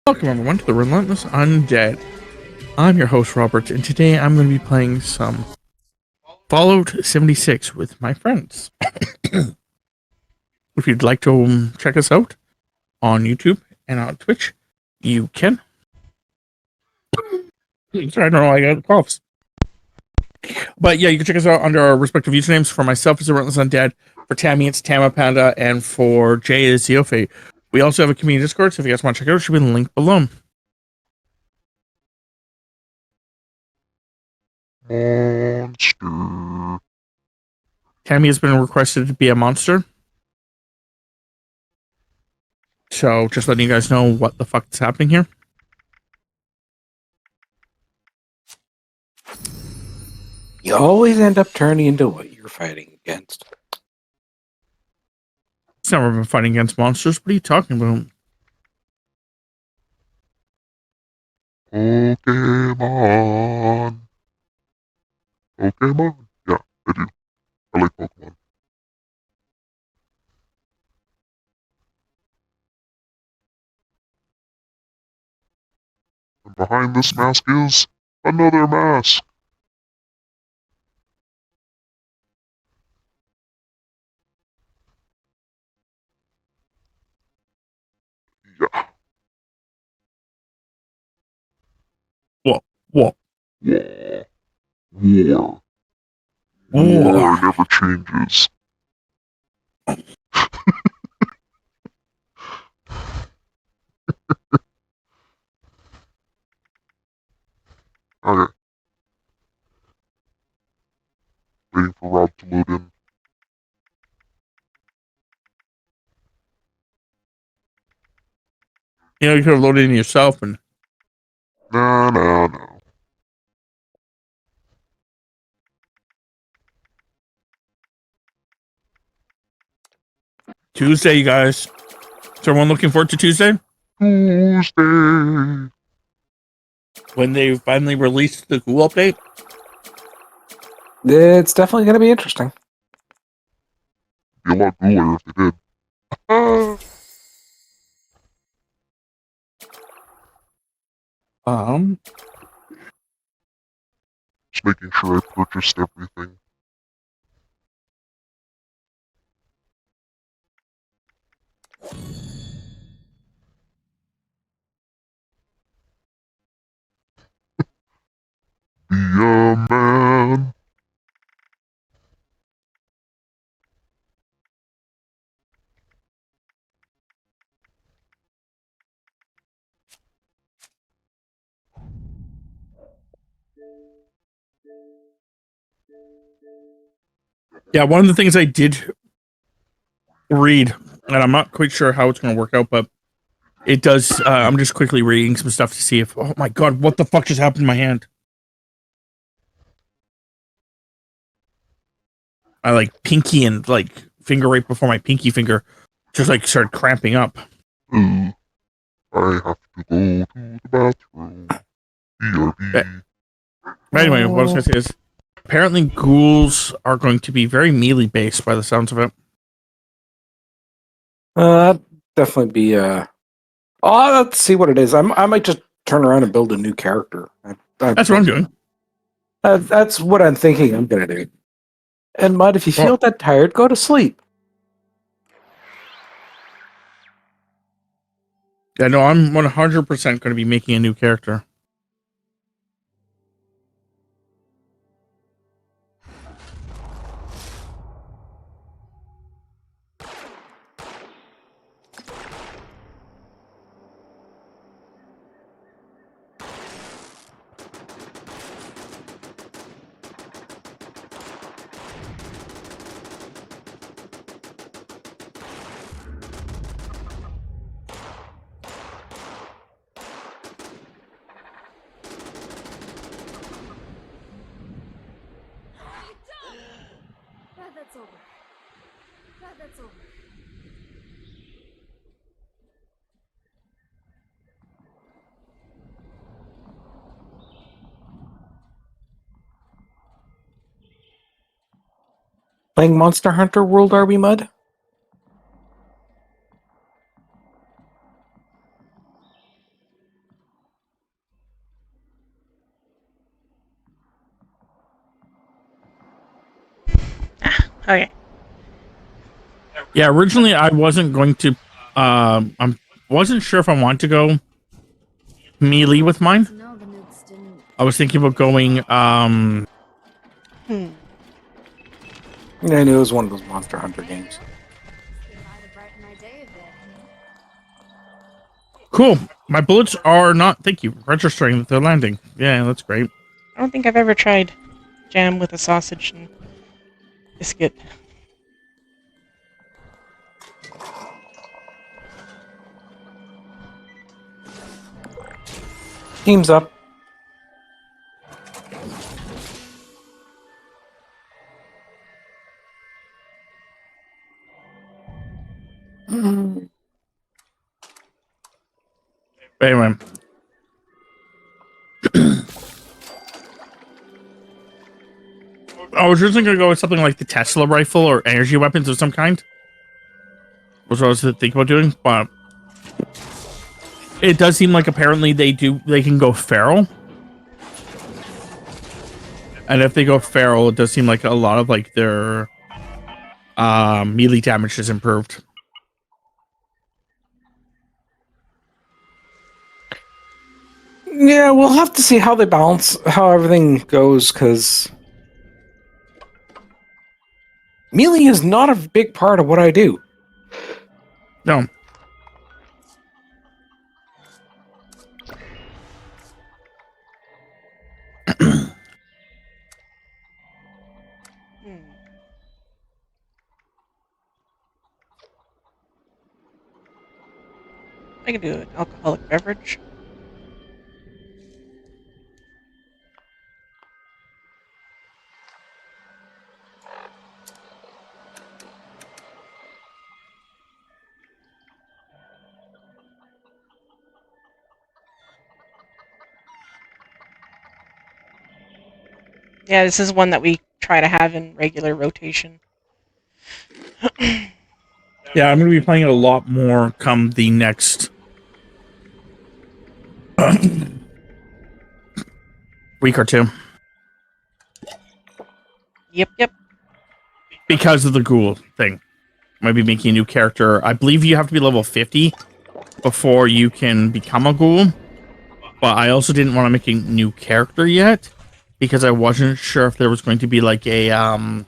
Welcome everyone to the Relentless Undead. I'm your host Robert, and today I'm going to be playing some Fallout 76 with my friends. If you'd like to check us out on YouTube and on Twitch, you can. Sorry, I don't know why I got coughs. But yeah, you can check us out under our respective usernames. For myself, it's The Relentless Undead. For Tammy, it's Tama Panda. And for Jay, it's Zeofate. We also have a community Discord, so if you guys want to check it out, it should be in the link below. Monster. Tammy has been requested to be a monster. So, just letting you guys know what the fuck is happening here. You always end up turning into what you're fighting against. It's never been fighting against monsters. What are you talking about? Pokemon. Pokemon? Yeah, I do. I like Pokemon. And behind this mask is another mask. Yeah. What? Yeah. Yeah. War never changes. Okay. Waiting for Rob to load in. You know, you could have loaded in yourself and... No. Tuesday, you guys. Is everyone looking forward to Tuesday? Tuesday. When they finally release the Google update? It's definitely going to be interesting. Be a lot cooler if they did. Just making sure I purchased everything. Be a man. Yeah, one of the things I did read, and I'm not quite sure how it's going to work out, but it does, I'm just quickly reading some stuff to see if, oh my god, what the fuck just happened to my hand? I like pinky and like finger right before my pinky finger just like started cramping up. I have to go to the bathroom. BRB. But anyway, what I was going to say is, apparently ghouls are going to be very melee based by the sounds of it. That'd definitely be let's see what it is. I might just turn around and build a new character. That's what I'm doing. That's what I'm thinking I'm going to do. And Mud, if you feel that tired, go to sleep. Yeah, no, I'm 100% going to be making a new character. That's over. That's over. Playing Monster Hunter World, are we, Mud? Okay. Yeah, originally I wasn't going to. I wasn't sure if I wanted to go melee with mine. No, the nukes didn't. I was thinking about going. Hmm. Yeah, I knew it was one of those Monster Hunter games. They might have brightened my day a bit. Cool. My bullets are not. Thank you. Registering that they're landing. Yeah, that's great. I don't think I've ever tried jam with a sausage and biscuit. Team's up. But anyway. I was originally going to go with something like the Tesla rifle or energy weapons of some kind. Was what I was thinking about doing, but it does seem like apparently they can go feral. And if they go feral, it does seem like a lot of like their melee damage is improved. Yeah, we'll have to see how they balance, how everything goes, because melee is not a big part of what I do. No. Hmm. I can do an alcoholic beverage. Yeah, this is one that we try to have in regular rotation. Yeah, I'm going to be playing it a lot more come the next week or two. Yep. Because of the ghoul thing. Might be making a new character. I believe you have to be level 50 before you can become a ghoul. But I also didn't want to make a new character yet because I wasn't sure if there was going to be like a how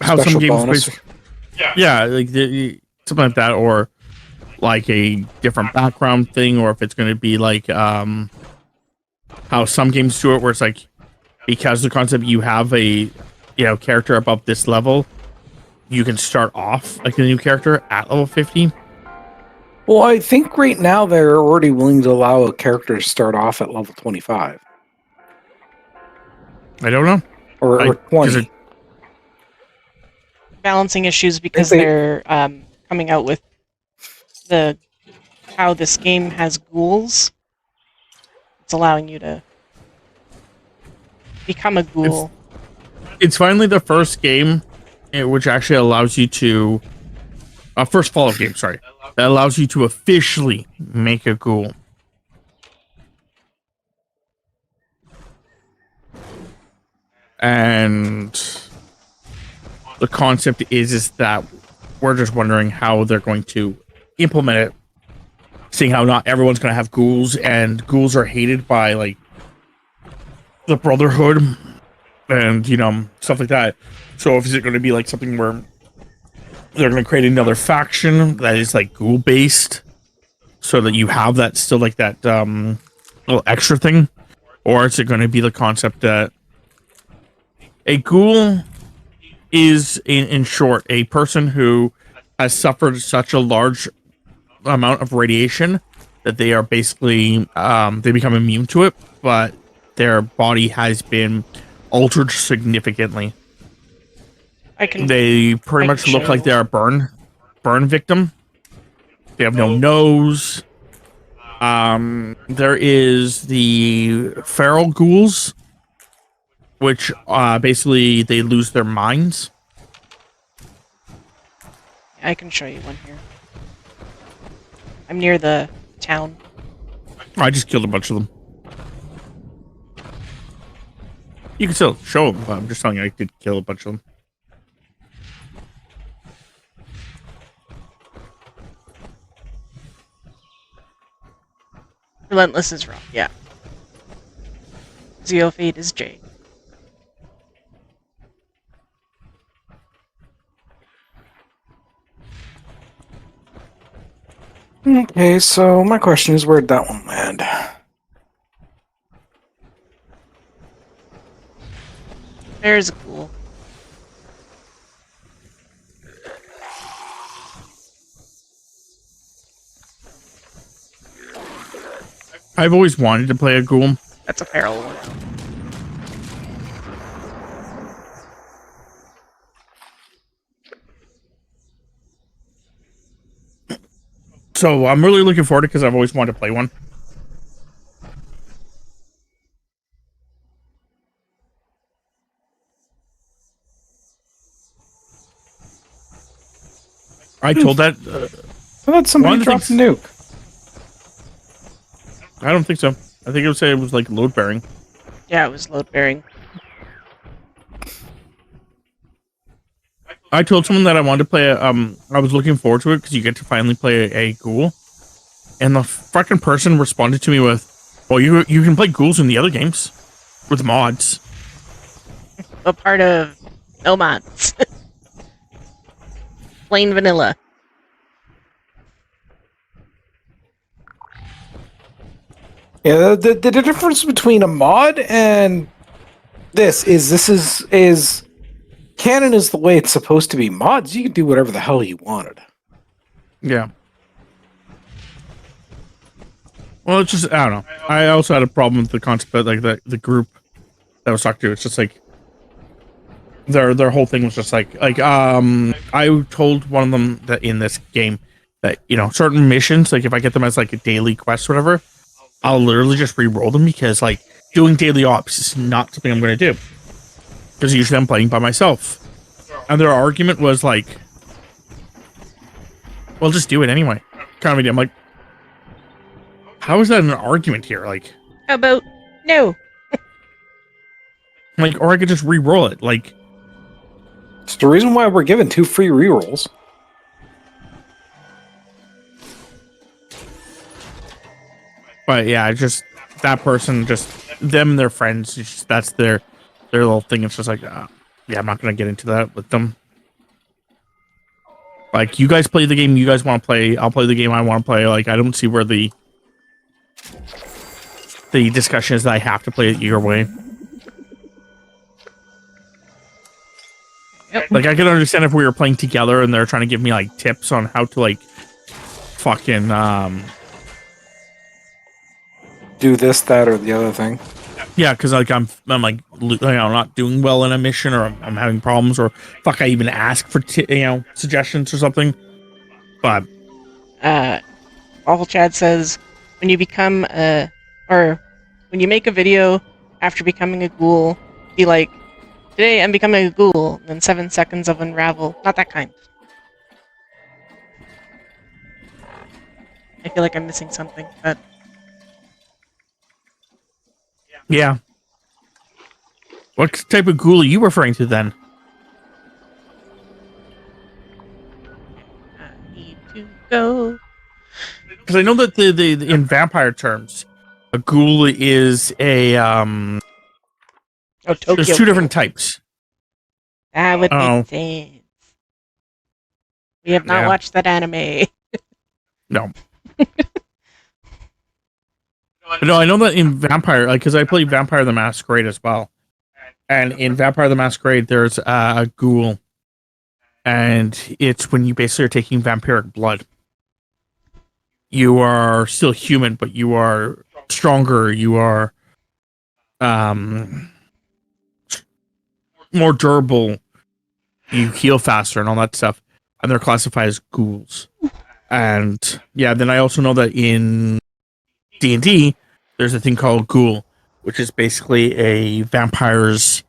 Special some games bonus. yeah, like something like that, or like a different background thing, or if it's going to be like how some games do it, where it's like because the concept you have a character above this level, you can start off like a new character at level 50. Well, I think right now they're already willing to allow a character to start off at level 25 I don't know. or 20. Balancing issues because they- they're coming out with how this game has ghouls. It's allowing you to become a ghoul. It's finally the first game which actually allows you to first Fallout game, sorry, that allows you to officially make a ghoul. And the concept is that we're just wondering how they're going to implement it, seeing how not everyone's going to have ghouls, and ghouls are hated by like the Brotherhood and stuff like that. So is it going to be like something where they're going to create another faction that is like ghoul based, so that you have that still like that little extra thing, or is it going to be the concept that a ghoul is in short a person who has suffered such a large amount of radiation that they are basically they become immune to it, but their body has been altered significantly. They pretty much look like they're a burn victim. They have no nose. There is the feral ghouls, which basically they lose their minds. I can show you one here. I'm near the town. I just killed a bunch of them. You can still show them, but I'm just telling you, I did kill a bunch of them. Relentless is wrong. Yeah. Zeofate is J. Okay, so my question is, where'd that one land? There's a ghoul. I've always wanted to play a ghoul. That's a feral one. So I'm really looking forward to it because I've always wanted to play one. I told that. I thought somebody One of the dropped a things- nuke. I don't think so. I think it would say it was like load bearing. Yeah, it was load bearing. I told someone that I wanted to play. I was looking forward to it because you get to finally play a ghoul, and the fucking person responded to me with, "Well, you can play ghouls in the other games with mods." A part of no mods. Plain vanilla. Yeah, the difference between a mod and this is canon is the way it's supposed to be. Mods, you can do whatever the hell you wanted. Yeah. Well, it's just I don't know. I also had a problem with the concept of like the group that I was talking to. It's just like their whole thing was just like I told one of them that in this game that certain missions, like if I get them as like a daily quest or whatever, I'll literally just re-roll them because like doing daily ops is not something I'm going to do because usually I'm playing by myself. And their argument was like, well, just do it anyway. Kind of idea. I'm like, how is that an argument here? Like, How about no? or I could just re-roll it. Like, It's the reason why we're given 2 free rerolls. but yeah, just that person, just them and their friends. Just, that's their little thing. It's just like, yeah, I'm not gonna get into that with them. Like, you guys play the game you guys want to play. I'll play the game I want to play. Like, I don't see where the discussion is that I have to play it your way. Yep. Like, I could understand if we were playing together and they're trying to give me like tips on how to like fucking Do this, that, or the other thing. yeah, because like I'm like not doing well in a mission, or I'm having problems, or fuck, I even ask for suggestions or something. But Awful Chad says when you become or when you make a video after becoming a ghoul, be like, today I'm becoming a ghoul, and then 7 seconds of unravel. Not that kind. I feel like I'm missing something, but yeah, what type of ghoul are you referring to then? I need to go. Because I know that the in vampire terms, a ghoul is a Oh, Tokyo. there's 2 different types. That would Oh. make sense. We have not Yeah. watched that anime. No. But no, I know that in Vampire, like, because I play Vampire the Masquerade as well. And in Vampire the Masquerade, there's a ghoul. And it's when you basically are taking vampiric blood. You are still human, but you are stronger. You are more durable. You heal faster and all that stuff. And they're classified as ghouls. And yeah, then I also know that in D&D, there's a thing called ghoul, which is basically a vampire's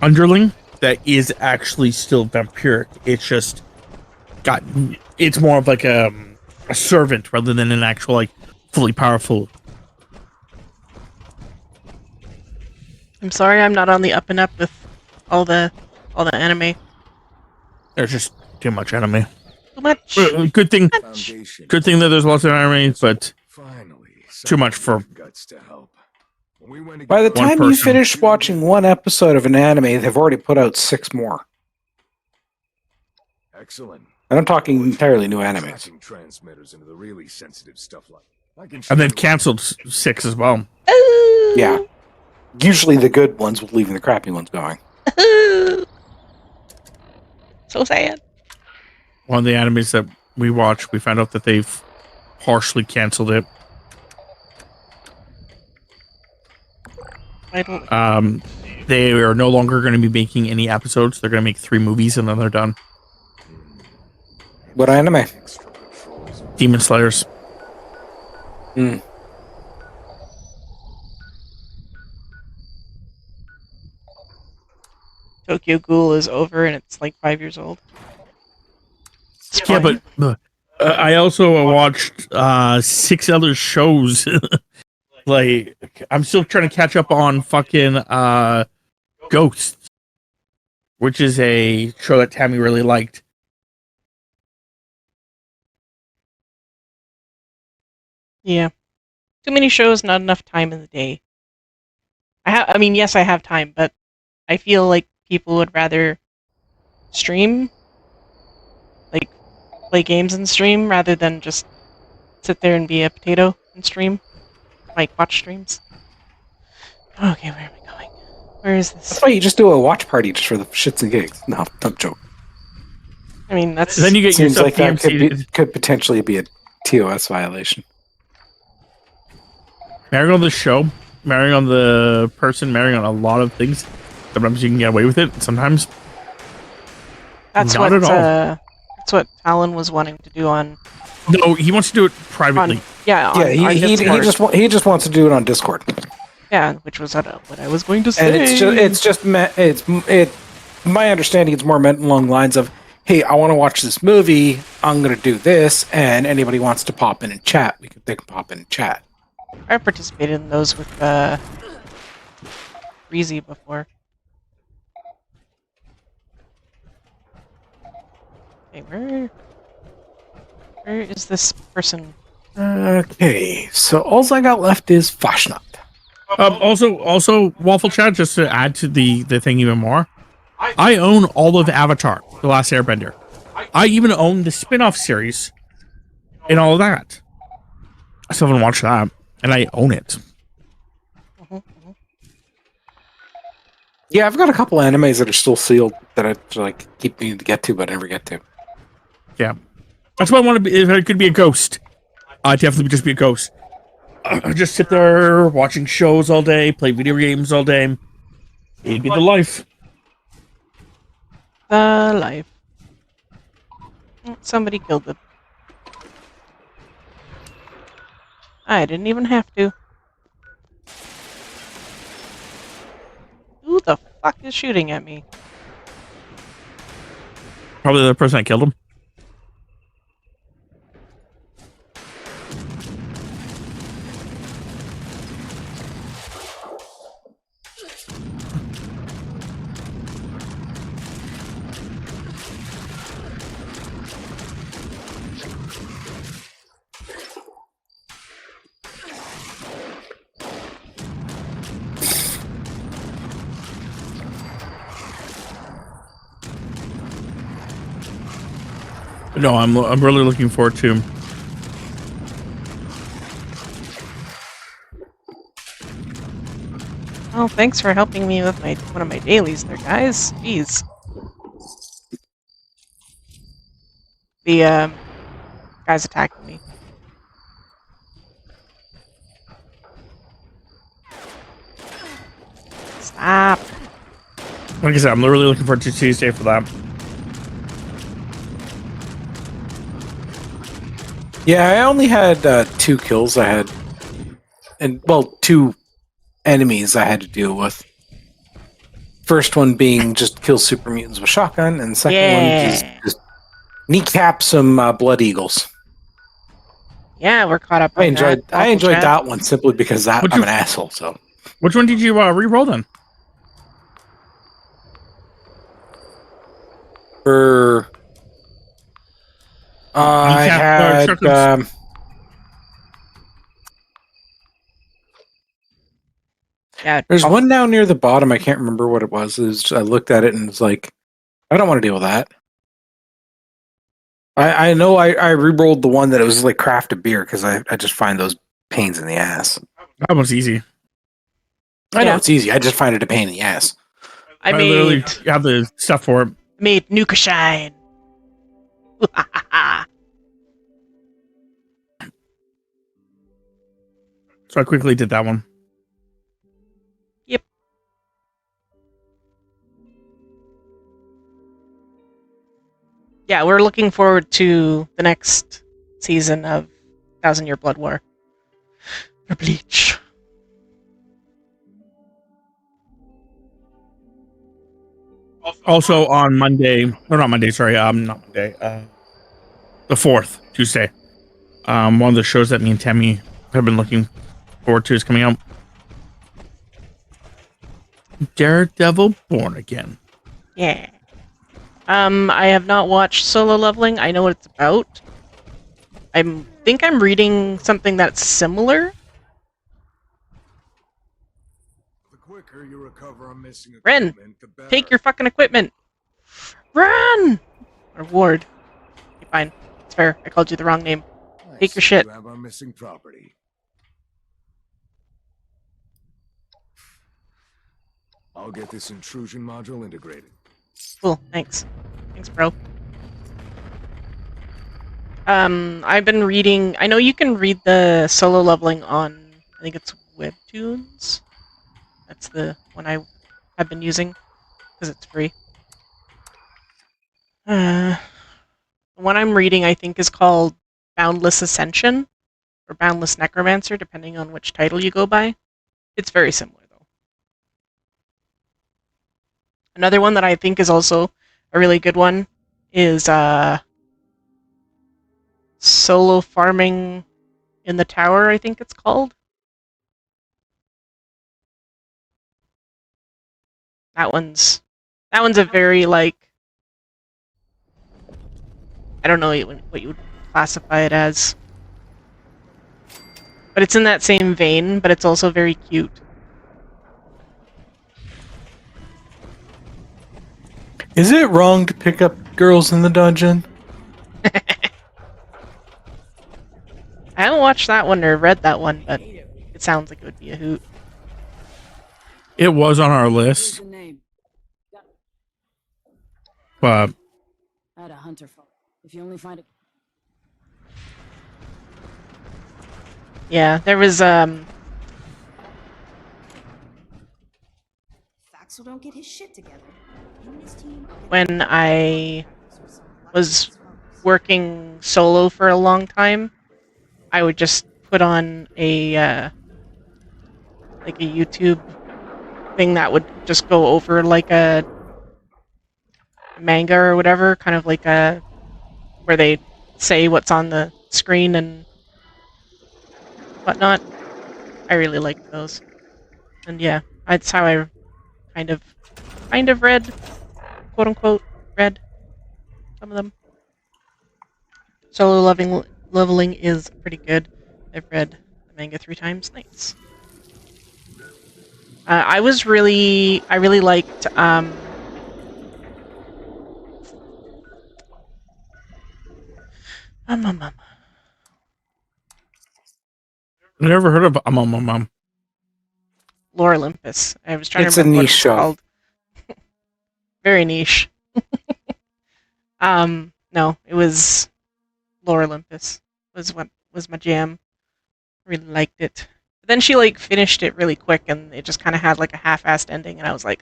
underling that is actually still vampiric. It's just it's more of like a servant rather than an actual like fully powerful I'm sorry I'm not on the up and up with all the anime. There's just too much anime. Too much. Good thing. Foundation. Good thing that there's lots of anime, but Finally, too much for- guts to help. When we went to By the get- One time you person. finish watching one episode of an anime, they've already put out 6 more. Excellent. And I'm talking entirely new animes. Tracking transmitters into the really sensitive stuff like. and they've canceled 6 as well. Ooh. Yeah. Usually the good ones with leaving the crappy ones going. So sad. One of the animes that we watched, we found out that they've partially canceled it. I don't. They are no longer going to be making any episodes. They're going to make 3 movies and then they're done. What anime? Extra controls. Demon Slayers. Hmm. Tokyo Ghoul is over and it's like 5 years old. It's Yeah, fine. but I also watched 6 other shows. Like, I'm still trying to catch up on fucking Ghosts, which is a show that Tammy really liked. Yeah. Too many shows, not enough time in the day. I mean, yes, I have time, but I feel like people would rather stream, like play games and stream, rather than just sit there and be a potato and stream, like watch streams. Okay, where am I going? Where is this? That's why you just do a watch party just for the shits and gigs. No, don't joke. I mean, that's Then you get Seems yourself like that DMC'd. could potentially be a TOS violation. Marrying on the show, marrying on the person, marrying on a lot of things. Sometimes you can get away with it. Sometimes that's not what at all. that's what Talon was wanting to do on no, he wants to do it privately. Yeah, on he Discord. he just wants to do it on Discord. Yeah, which was what I was going to say. And it's my understanding it's more meant along the lines of, hey, I want to watch this movie, I'm gonna do this, and anybody wants to pop in and chat, they can pop in and chat. I participated in those with Breezy before. Okay, where is this person? Okay, so all I got left is Fashnap. Also, Waffle Chat, just to add to the thing even more, I own all of Avatar, The Last Airbender. I even own the spin-off series and all of that. I still haven't watched that, and I own it. Yeah, I've got a couple animes that are still sealed that I like keep needing to get to, but never get to. Yeah. That's why I want to be, if I could be a ghost, I'd definitely just be a ghost. Just sit there watching shows all day, play video games all day. It'd be the life. The life. Somebody killed it. I didn't even have to. Who the fuck is shooting at me? Probably the person that killed him. No, I'm really looking forward to him. Oh, thanks for helping me with one of my dailies there, guys. Jeez. The guy's attacking me. Stop. Like I said, I'm really looking forward to Tuesday for that. Yeah, I only had 2 kills. I had, and well, 2 enemies I had to deal with. First one being just kill super mutants with shotgun, and the second one is just kneecap some blood eagles. Yeah, we're caught up. I on enjoyed that. I enjoyed Chat. that one simply because I'm an asshole. So Which one did you re-roll then? For I had shotguns. Yeah. there's one down near the bottom. I can't remember what it was. I looked at it and it's like, I don't want to deal with that. I know I re-rolled the one that it was like crafted beer because I just find those pains in the ass. That was easy. I know Yeah. it's easy. I just find it a pain in the ass. I literally made have the stuff for it. Nuka Shine. So I quickly did that one. Yep. Yeah, we're looking forward to the next season of 1,000-Year Blood War. For Bleach. Also on Monday, or not Monday, sorry, not Monday, the 4th, Tuesday. One of the shows that me and Tammy have been looking forward to is coming out. Daredevil Born Again. Yeah. I have not watched Solo Leveling. I know what it's about. I think I'm reading something that's similar. The quicker you recover on missing Ren, equipment, the better. take your fucking equipment. Run! Or Ward. Okay, fine. It's fair. I called you the wrong name. Take your shit. You have our missing property. I'll get this intrusion module integrated. Cool. Thanks. Thanks, bro. I've been reading. I know you can read the Solo Leveling on, I think it's Webtoons. That's the one I've been using because it's free. The one I'm reading, I think, is called Boundless Ascension or Boundless Necromancer, depending on which title you go by. It's very similar, though. Another one that I think is also a really good one is Solo Farming in the Tower, I think it's called. That one's a very, like, I don't know what you would classify it as. But it's in that same vein, but it's also very cute. Is it wrong to pick up girls in the dungeon? I haven't watched that one or read that one, but it sounds like it would be a hoot. It was on our list, but I had a hunter phone. If you only find it. Yeah, there was Faxel don't get his shit together. Him and his team are when I was working solo for a long time, I would just put on a like a YouTube thing that would just go over like a manga or whatever, kind of like a where they say what's on the screen and whatnot. I really liked those, and yeah, that's how I kind of read, quote unquote, read some of them. Solo leveling is pretty good. I've read the manga 3 times. Thanks. I really liked never heard of Mom. Lore Olympus. I was trying It's to a remember what niche it's show. called. Very niche. No, it was Lore Olympus was my jam. Really liked it. But then she like finished it really quick, and it just kind of had like a half-assed ending, and I was like,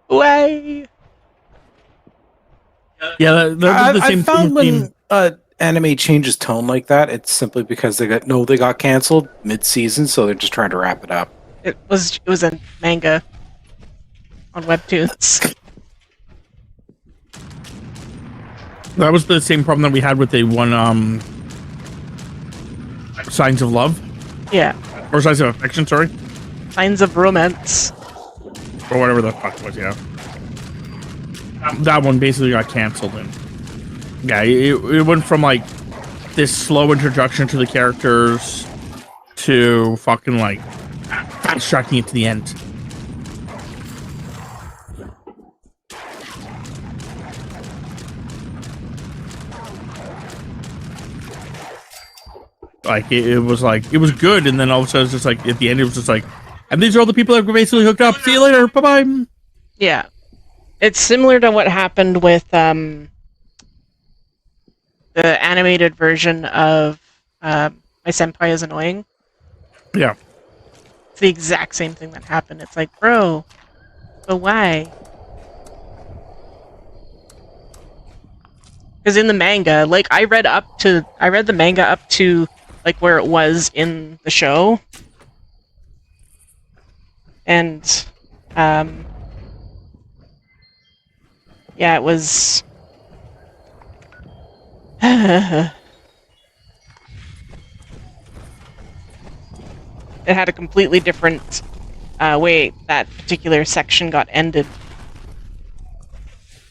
why? Yeah, the same I found thing. when anime changes tone like that, it's simply because they got canceled mid-season, so they're just trying to wrap it up. It was a manga on Webtoons. That was the same problem that we had with the one Signs of Love Yeah, or Signs of Affection, sorry, Signs of Romance. or whatever the fuck it was. Yeah, that one basically got canceled. And yeah, it went from like this slow introduction to the characters to fucking like fast tracking it to the end. Like it was like it was good, and then all of a sudden it's just like at the end it was just like, and these are all the people that were basically hooked up. See you later, bye bye. Yeah, it's similar to what happened with the animated version of My Senpai is Annoying. Yeah. It's the exact same thing that happened. It's like, bro, but why? Because in the manga, like I read the manga up to like where it was in the show, and yeah, it was. It had a completely different way that particular section got ended.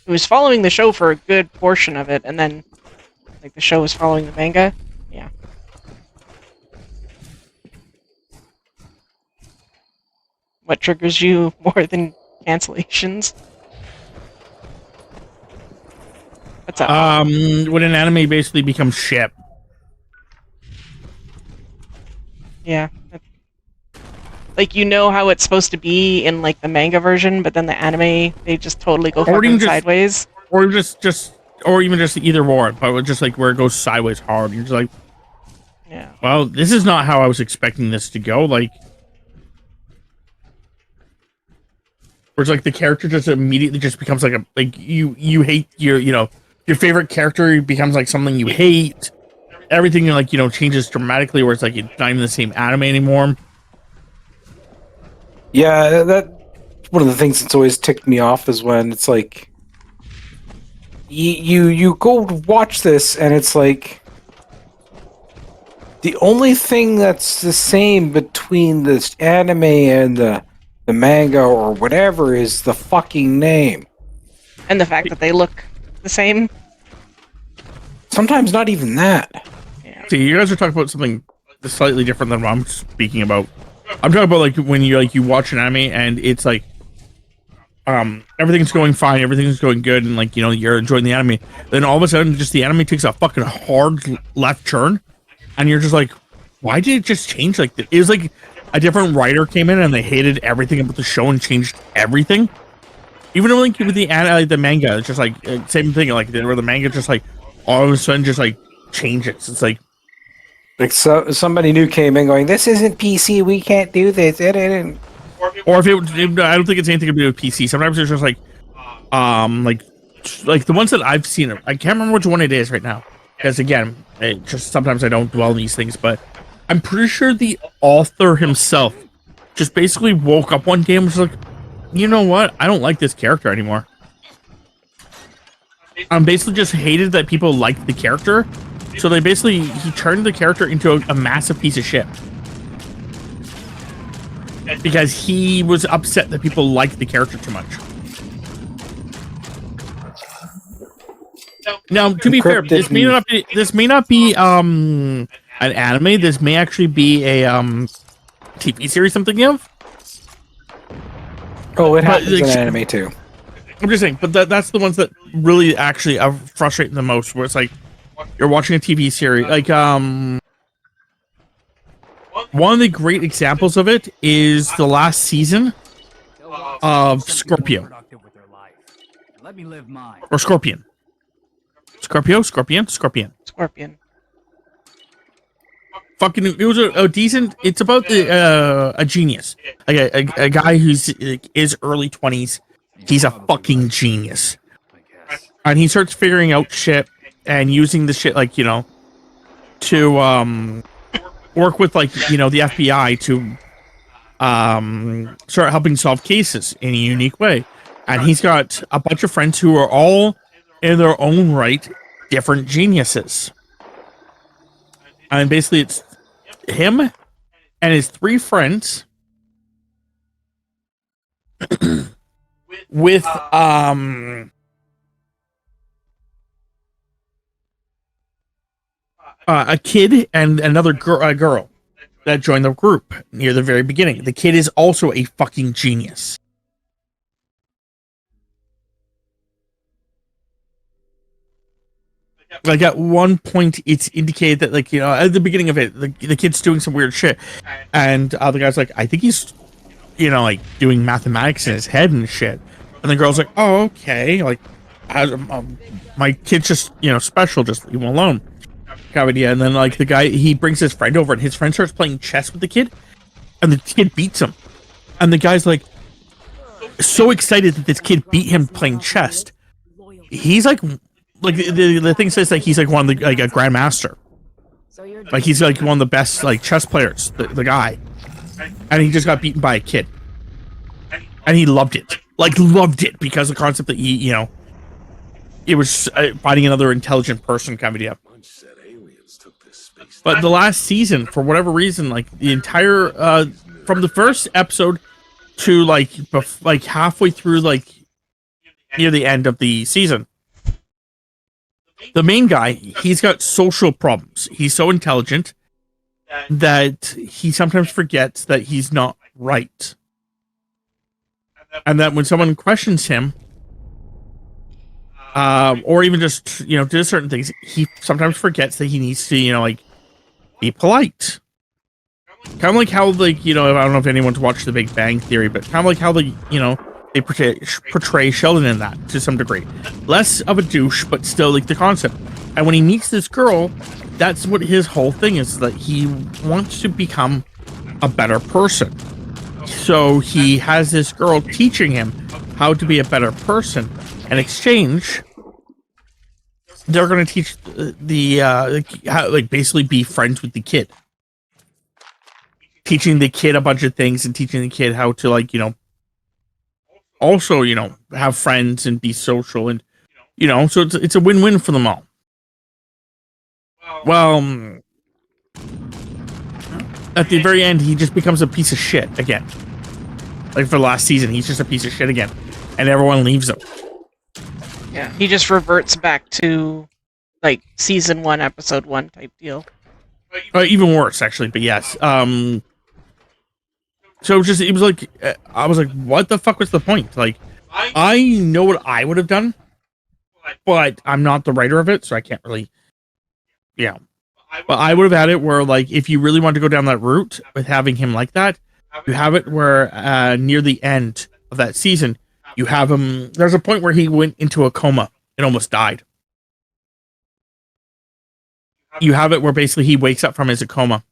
It was following the show for a good portion of it, and then like the show was following the manga. Yeah. What triggers you more than cancellations? What's up? When an anime basically becomes shit. Yeah. Like, you know how it's supposed to be in like the manga version, but then the anime, they just totally go fucking sideways. Or or even just either or, but just like where it goes sideways hard. You're just like, yeah. Well, this is not how I was expecting this to go. Like, where it's like the character just immediately just becomes like you hate your favorite character becomes like something you hate. Everything like changes dramatically, where it's like it's not even the same anime anymore. Yeah, that one of the things that's always ticked me off is when it's like you go watch this and it's like the only thing that's the same between this anime and the manga or whatever is the fucking name. And the fact that they look the same. Sometimes not even that. Yeah. See, you guys are talking about something slightly different than what I'm speaking about. I'm talking about like when you watch an anime and it's like everything's going fine, everything's going good, and like you're enjoying the anime. Then all of a sudden, just the anime takes a fucking hard left turn, and you're just like, why did it just change like that? It was like a different writer came in and they hated everything about the show and changed everything. Even though like with the manga, it's just like same thing. Like where the manga just like all of a sudden just like changes. It's like somebody new came in going, "This isn't PC. We can't do this." Or if I don't think it's anything to do with PC. Sometimes it's just like the ones that I've seen. I can't remember which one it is right now, because again, it just sometimes I don't dwell on these things. But I'm pretty sure the author himself just basically woke up one day and was like, "You know what? I don't like this character anymore." Basically just hated that people liked the character, so he turned the character into a massive piece of shit. Because he was upset that people liked the character too much. Now, to be fair, this may not be an anime. This may actually be a TV series. Something of. Oh, it happens in anime too. I'm just saying, but that's the ones that really actually are frustrating the most. Where it's like you're watching a TV series, like one of the great examples of it is the last season of Scorpio. Or Scorpion. Scorpion. Fucking, it was a decent, it's about a genius. Like a guy who's is early 20s. He's a fucking genius. And he starts figuring out shit and using the shit like, to work with like the FBI to start helping solve cases in a unique way. And he's got a bunch of friends who are all in their own right different geniuses. And basically it's him and his three friends with a kid and another girl that joined the group near the very beginning. The kid is also a fucking genius. Like at one point, it's indicated that, like, you know, at the beginning of it, the kid's doing some weird shit, and the guy's like, I think he's, you know, like doing mathematics in his head and shit. And the girl's like, oh, okay, like, my kid's just, you know, special, just leave him alone. Kind of idea. And then, like, the guy, he brings his friend over, and his friend starts playing chess with the kid, and the kid beats him. And the guy's like, so excited that this kid beat him playing chess. He's like the thing says like he's like one of the, like, a grandmaster. So you're Like he's like one of the best like chess players, the guy. And he just got beaten by a kid. And he loved it. Like loved it because the concept that he, you know, it was fighting another intelligent person kind of idea. Bunch said aliens took this space. But the last season, for whatever reason, like the entire from the first episode to like halfway through, like near the end of the season, the main guy, he's got social problems. He's so intelligent that he sometimes forgets that he's not right. And that when someone questions him, or even just, you know, do certain things, he sometimes forgets that he needs to, you know, like, be polite. Kind of like how, like, you know, I don't know if anyone's watched The Big Bang Theory, but kind of like how the, you know, they portray Sheldon in that to some degree. Less of a douche, but still like the concept. And when he meets this girl, that's what his whole thing is, that he wants to become a better person. So he has this girl teaching him how to be a better person. In exchange, they're going to teach how, like, basically be friends with the kid. Teaching the kid a bunch of things and teaching the kid how to, like, you know, also, you know, have friends and be social, and, you know, so it's a win-win for them all. Well, at the very end, he just becomes a piece of shit again. Like for the last season, he's just a piece of shit again, and everyone leaves him. Yeah, he just reverts back to like season 1, episode 1 type deal. Even worse, actually. But yes, so it was like, I was like, what the fuck was the point? Like, I know what I would have done, but I'm not the writer of it, so I can't really, yeah. But I would have had it where, like, if you really want to go down that route with having him like that, you have it where near the end of that season, you have him, there's a point where he went into a coma and almost died. You have it where basically he wakes up from his coma.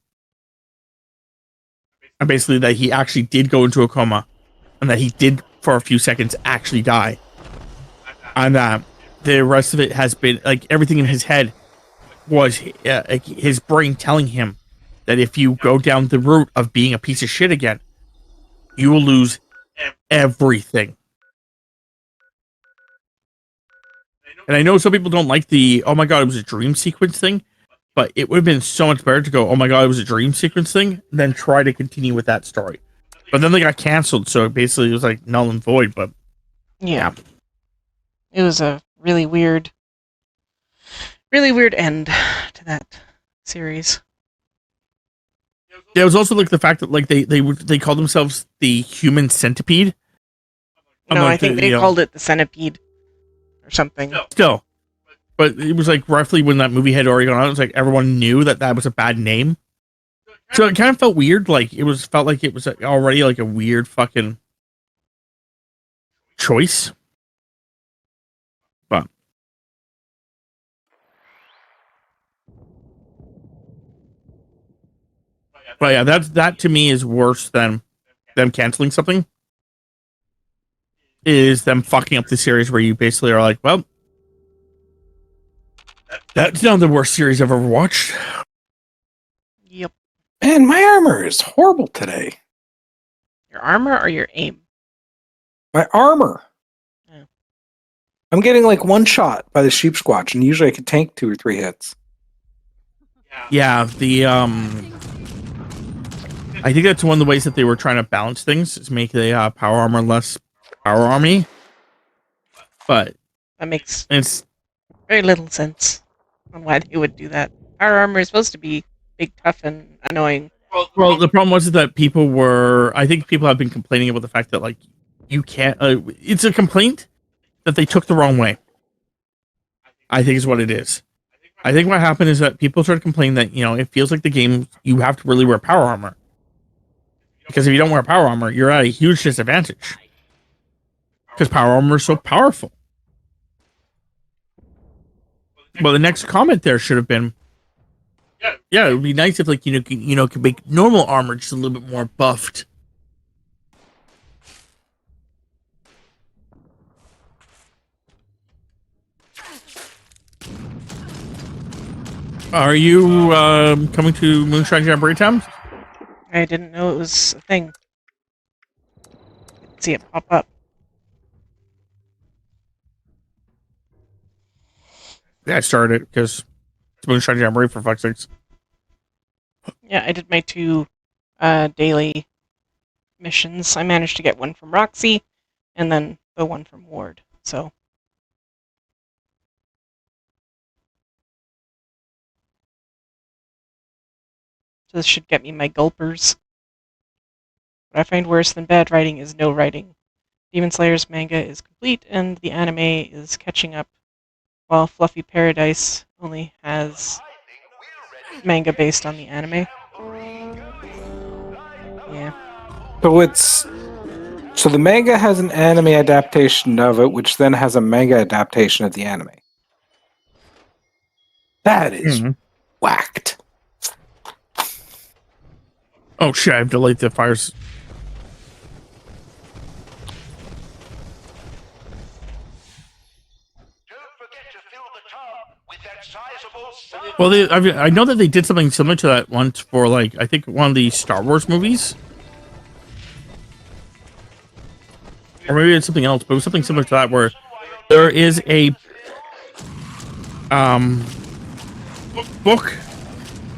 And basically that he actually did go into a coma, and that he did for a few seconds actually die. And the rest of it has been like everything in his head was his brain telling him that if you go down the route of being a piece of shit again, you will lose everything. And I know some people don't like the, oh my god, it was a dream sequence thing. But it would have been so much better to go, oh my god, it was a dream sequence thing, than try to continue with that story. But then they got canceled, so basically it was like null and void, but yeah. It was a really weird end to that series. There was also like the fact that like they called themselves the Human Centipede. No, I think they called it the Centipede or something. Still. But it was like roughly when that movie had already gone out, it was like everyone knew that that was a bad name. So it kind of felt weird. Like felt like it was already like a weird fucking choice. But yeah, that to me is worse than them canceling something. Is them fucking up the series where you basically are like, well, that's not the worst series I've ever watched. Yep. Man, my armor is horrible today. Your armor or your aim? My armor. Yeah. I'm getting like one shot by the sheep squatch, and usually I could tank 2 or 3 hits. Yeah, I think that's one of the ways that they were trying to balance things, is make the power armor less power army. But That makes it's very little sense on why they would do that. Power armor is supposed to be big, tough, and annoying. Well, the problem was that people were. I think people have been complaining about the fact that like you can't. It's a complaint that they took the wrong way. I think is what it is. I think what happened is that people started complaining that it feels like the game you have to really wear power armor, because if you don't wear power armor, you're at a huge disadvantage. Because power armor is so powerful. Well, the next comment there should have been, yeah, it would be nice if like could make normal armor just a little bit more buffed. Are you coming to Moonshine Jamboree Town? I didn't know it was a thing. See it pop up. Yeah, I started it because it's Moonshine Jamboree for fuck's sakes. Yeah, I did my 2 daily missions. I managed to get one from Roxy, and then the one from Ward. So this should get me my gulpers. What I find worse than bad writing is no writing. Demon Slayer's manga is complete, and the anime is catching up, while Fluffy Paradise only has manga based on the anime. Yeah. So the manga has an anime adaptation of it, which then has a manga adaptation of the anime. That is whacked. Oh shit! I have to light the fires. Well, I know that they did something similar to that once for like I think one of the Star Wars movies, or maybe it's something else, but it was something similar to that where there is a book.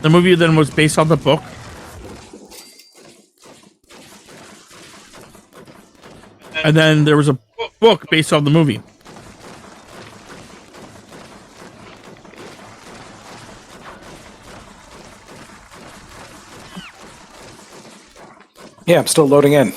The movie then was based on the book. And then there was a book based on the movie. Yeah, I'm still loading in.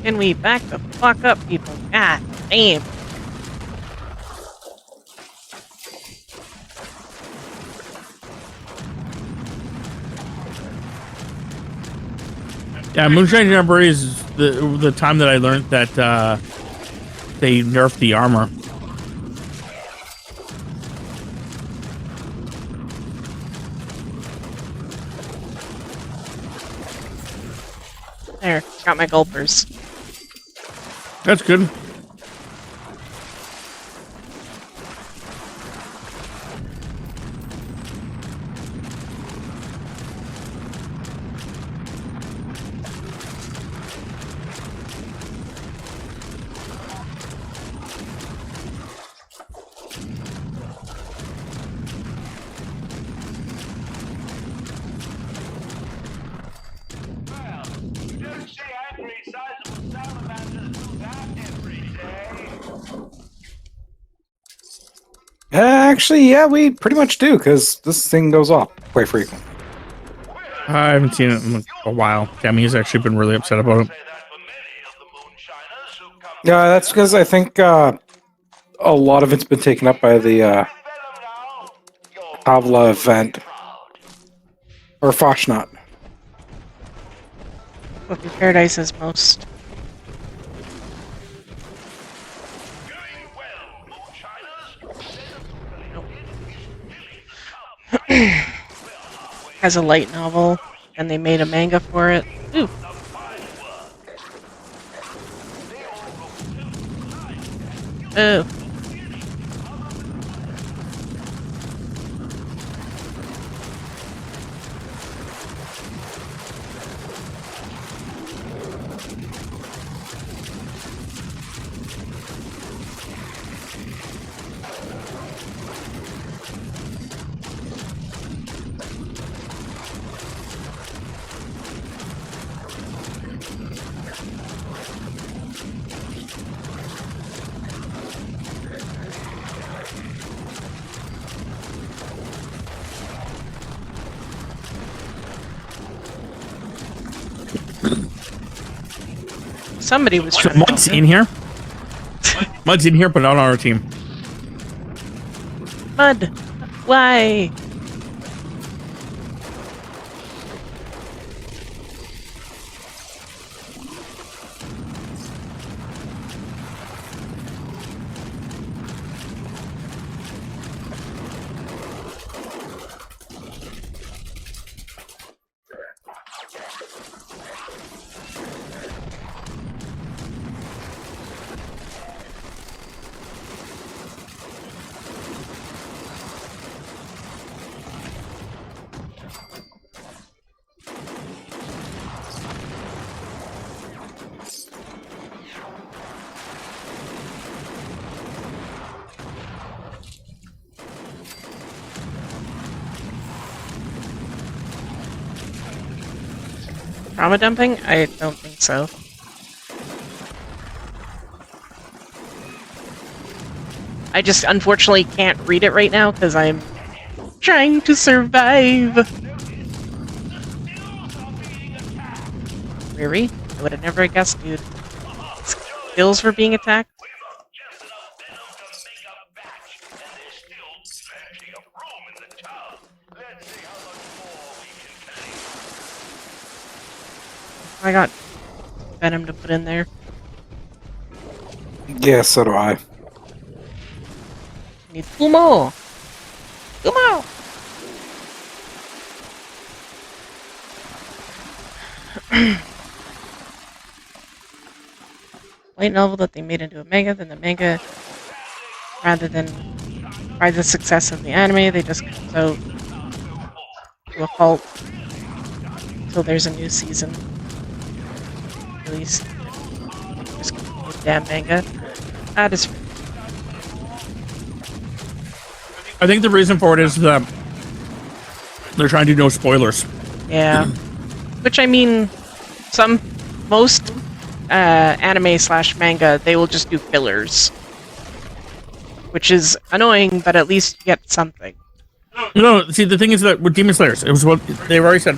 Can we back the fuck up, people? God damn. Yeah, Moonshine Jamboree is the time that I learned that they nerfed the armor. There, got my gulpers. That's good. Actually, yeah, we pretty much do, because this thing goes off quite frequently. I haven't seen it in a while. Tammy's actually been really upset about it. Yeah, that's because I think a lot of it's been taken up by the Avla event. Or Foshnot. Fluffy Paradise is most. Has a light novel, and they made a manga for it. Ooh. Oh. Somebody was So trying to Mud's help in here. Mud's in here, but not on our team. Mud, why? Trauma dumping? I don't think so. I just unfortunately can't read it right now because I'm trying to survive. Really? I would have never guessed, dude. Skills for being attacked? I got venom to put in there. Yeah, so do I. Need two more. Two more. Light novel that they made into a manga, then the manga, rather than by the success of the anime, they just comes out to a halt until there's a new season released. Just continue the damn manga. That is. I think the reason for it is that they're trying to do no spoilers. Yeah. Which I mean, most anime / manga, they will just do fillers. Which is annoying, but at least you get something. No, see, the thing is that with Demon Slayers, it was what they've already said.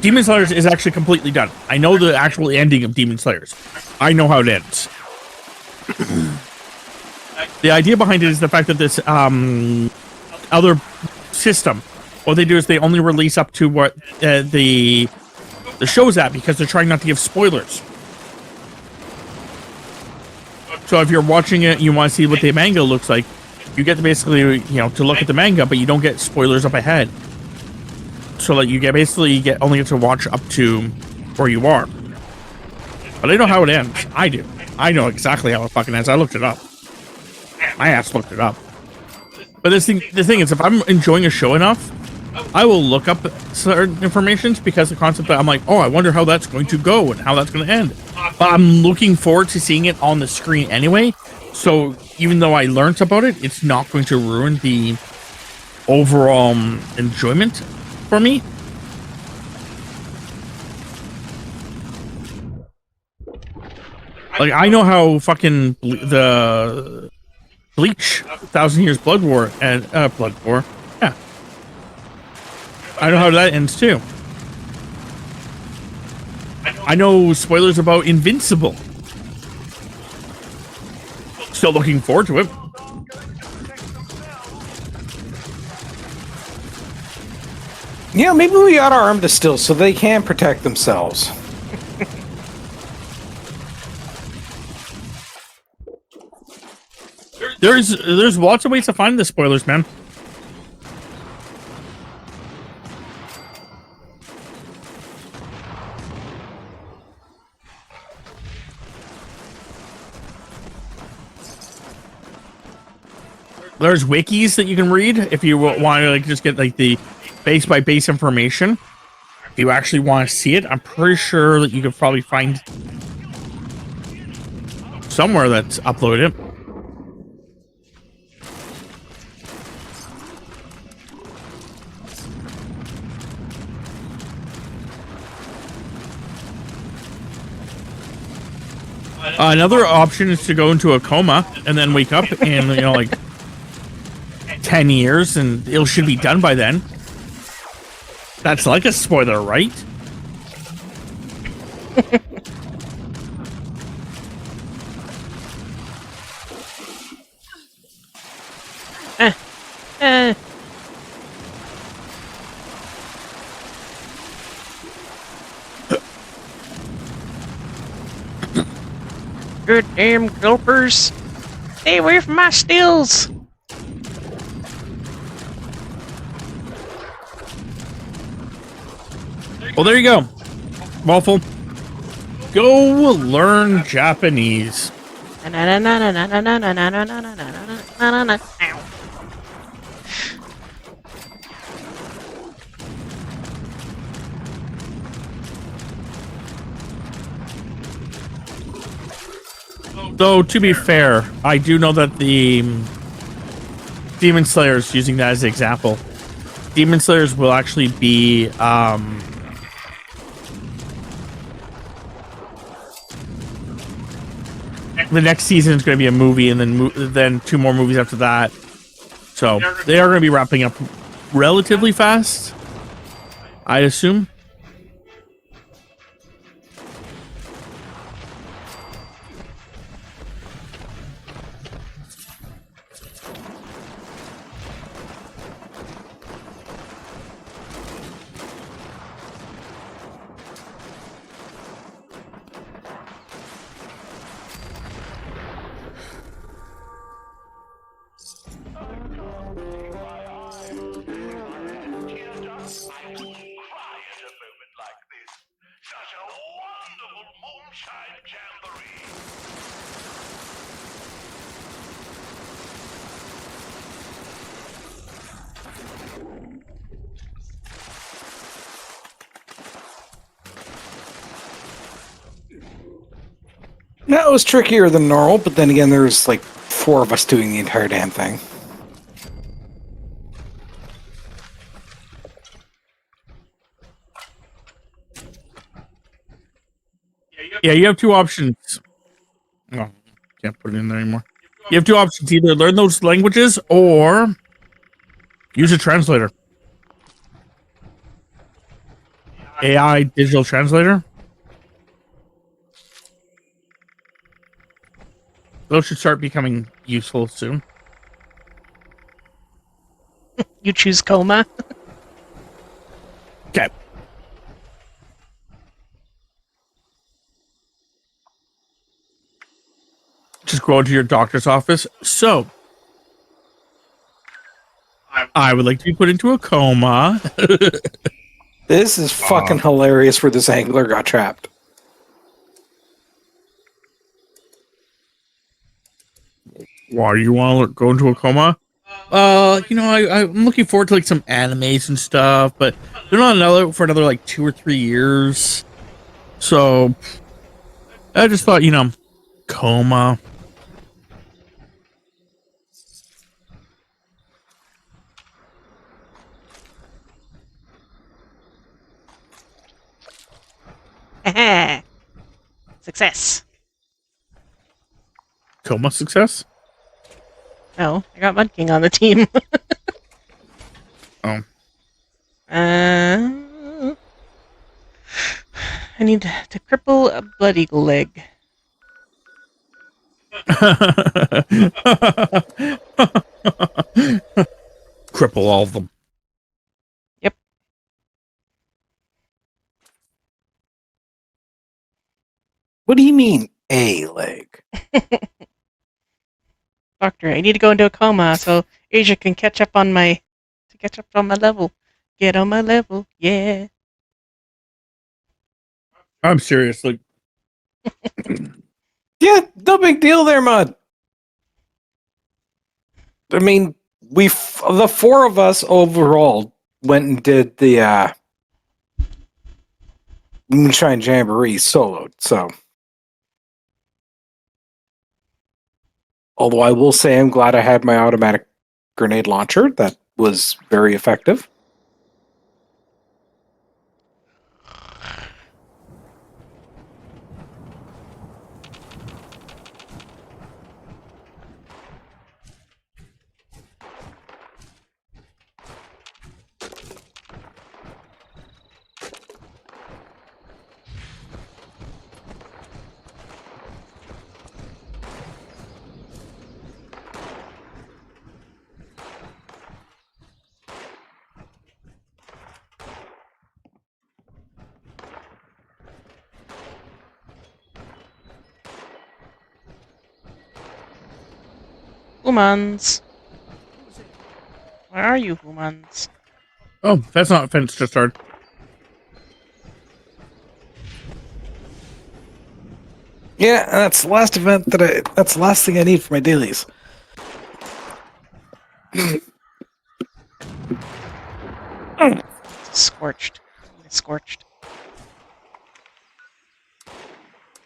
Demon Slayers is actually completely done. I know the actual ending of Demon Slayers. I know how it ends. The idea behind it is the fact that this other system, what they do is they only release up to what the show's at because they're trying not to give spoilers. So if you're watching it, you want to see what the manga looks like, you get to basically, to look at the manga, but you don't get spoilers up ahead. So like you only get to watch up to where you are. But I know how it ends. I do. I know exactly how it fucking ends. I looked it up. My ass looked it up. But the thing is, if I'm enjoying a show enough, I will look up certain information because the concept that I'm like, oh, I wonder how that's going to go and how that's going to end. But I'm looking forward to seeing it on the screen anyway. So even though I learned about it, it's not going to ruin the overall enjoyment for me. Like, I know how fucking the Bleach, 1,000 Years Blood War, and Blood War, yeah. I know how that ends too. I know spoilers about Invincible. Still looking forward to it. Yeah, maybe we ought to arm distill so they can protect themselves. There's lots of ways to find the spoilers, man. There's wikis that you can read if you want to like just get like the base by base information. If you actually want to see it, I'm pretty sure that you could probably find somewhere that's uploaded. Another option is to go into a coma and then wake up in, you know, like 10 years, and it should be done by then. That's like a spoiler, right? Eh. Good damn gulpers. Stay away from my stills. Well, there you go. Waffle. Go learn Japanese. Though, to be fair, I do know that the Demon Slayers, using that as an example, Demon Slayers will actually be the next season is going to be a movie, and then 2 more movies after that. So they are going to be wrapping up relatively fast, I assume. That was trickier than normal, but then again, there's like 4 of us doing the entire damn thing. Yeah, you have 2 options. Oh, can't put it in there anymore. You have 2 options: either learn those languages or use a translator. AI digital translator. Those should start becoming useful soon. You choose coma. Okay. Just go to your doctor's office. So, I would like to be put into a coma. This is fucking hilarious where this angler got trapped. Why do you want to go into a coma? You know, I'm looking forward to like some animes and stuff, but they're not for another like 2 or 3 years. So I just thought, you know, coma. Success. Coma success? No, I got Mud King on the team. Oh. I need to cripple a Blood Eagle leg. Cripple all of them. Yep. What do you mean, a leg? Doctor, I need to go into a coma so Asia can catch up on my level. Get on my level, yeah. I'm serious. Like, Yeah, no big deal there, Mud. I mean, the four of us overall went and did the Moonshine Jamboree soloed. So, although I will say I'm glad I had my automatic grenade launcher. That was very effective. Humans. Where are you, humans? Oh, that's not a fence just started. Yeah, and that's the last event that's the last thing I need for my dailies. Scorched. Scorched.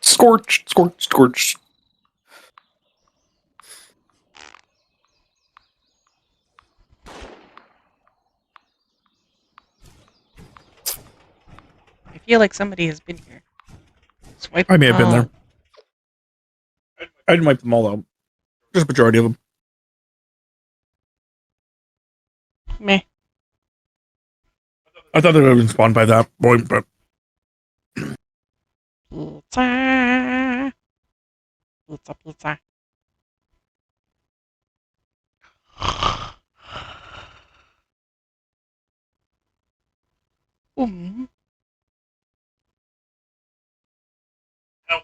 Scorched. I feel like somebody has been here. Swipe. I may have been Oh, there. I didn't wipe them all out. Just a majority of them. Meh. I thought they would have been spawned by that point, but Pizza. Pizza, pizza.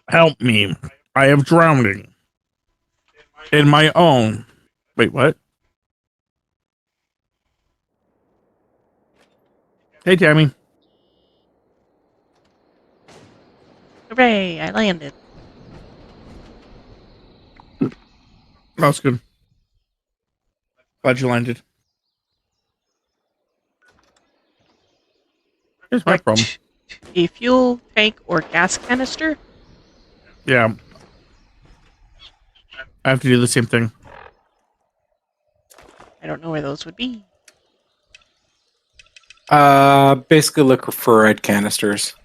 help me. I have drowning. In my own. Wait, what? Hey, Tammy. Hooray! I landed. That's good. Glad you landed. Here's my problem. A fuel tank or gas canister? Yeah. I have to do the same thing. I don't know where those would be. Basically look for red canisters.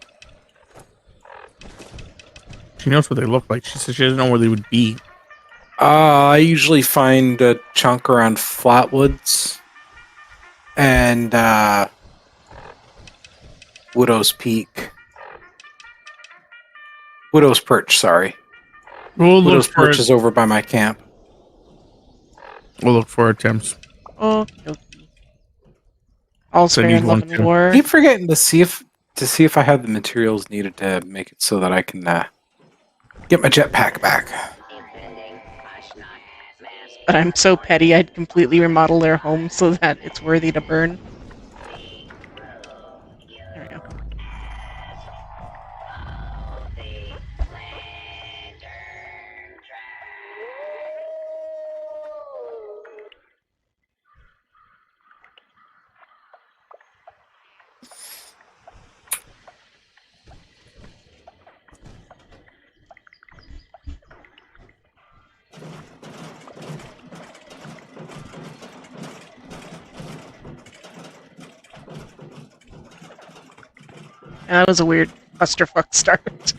She knows what they look like. She says she doesn't know where they would be. I usually find a chunk around Flatwoods and Widow's Peak. Widow's Perch, sorry. We'll Widow's look for Perch it. is over by my camp. We'll look for attempts. Okie dokie. All's So I fair need in one love and too. war. I keep forgetting to see if I have the materials needed to make it so that I can get my jetpack back. But I'm so petty, I'd completely remodel their home so that it's worthy to burn. There we go. And that was a weird clusterfuck start.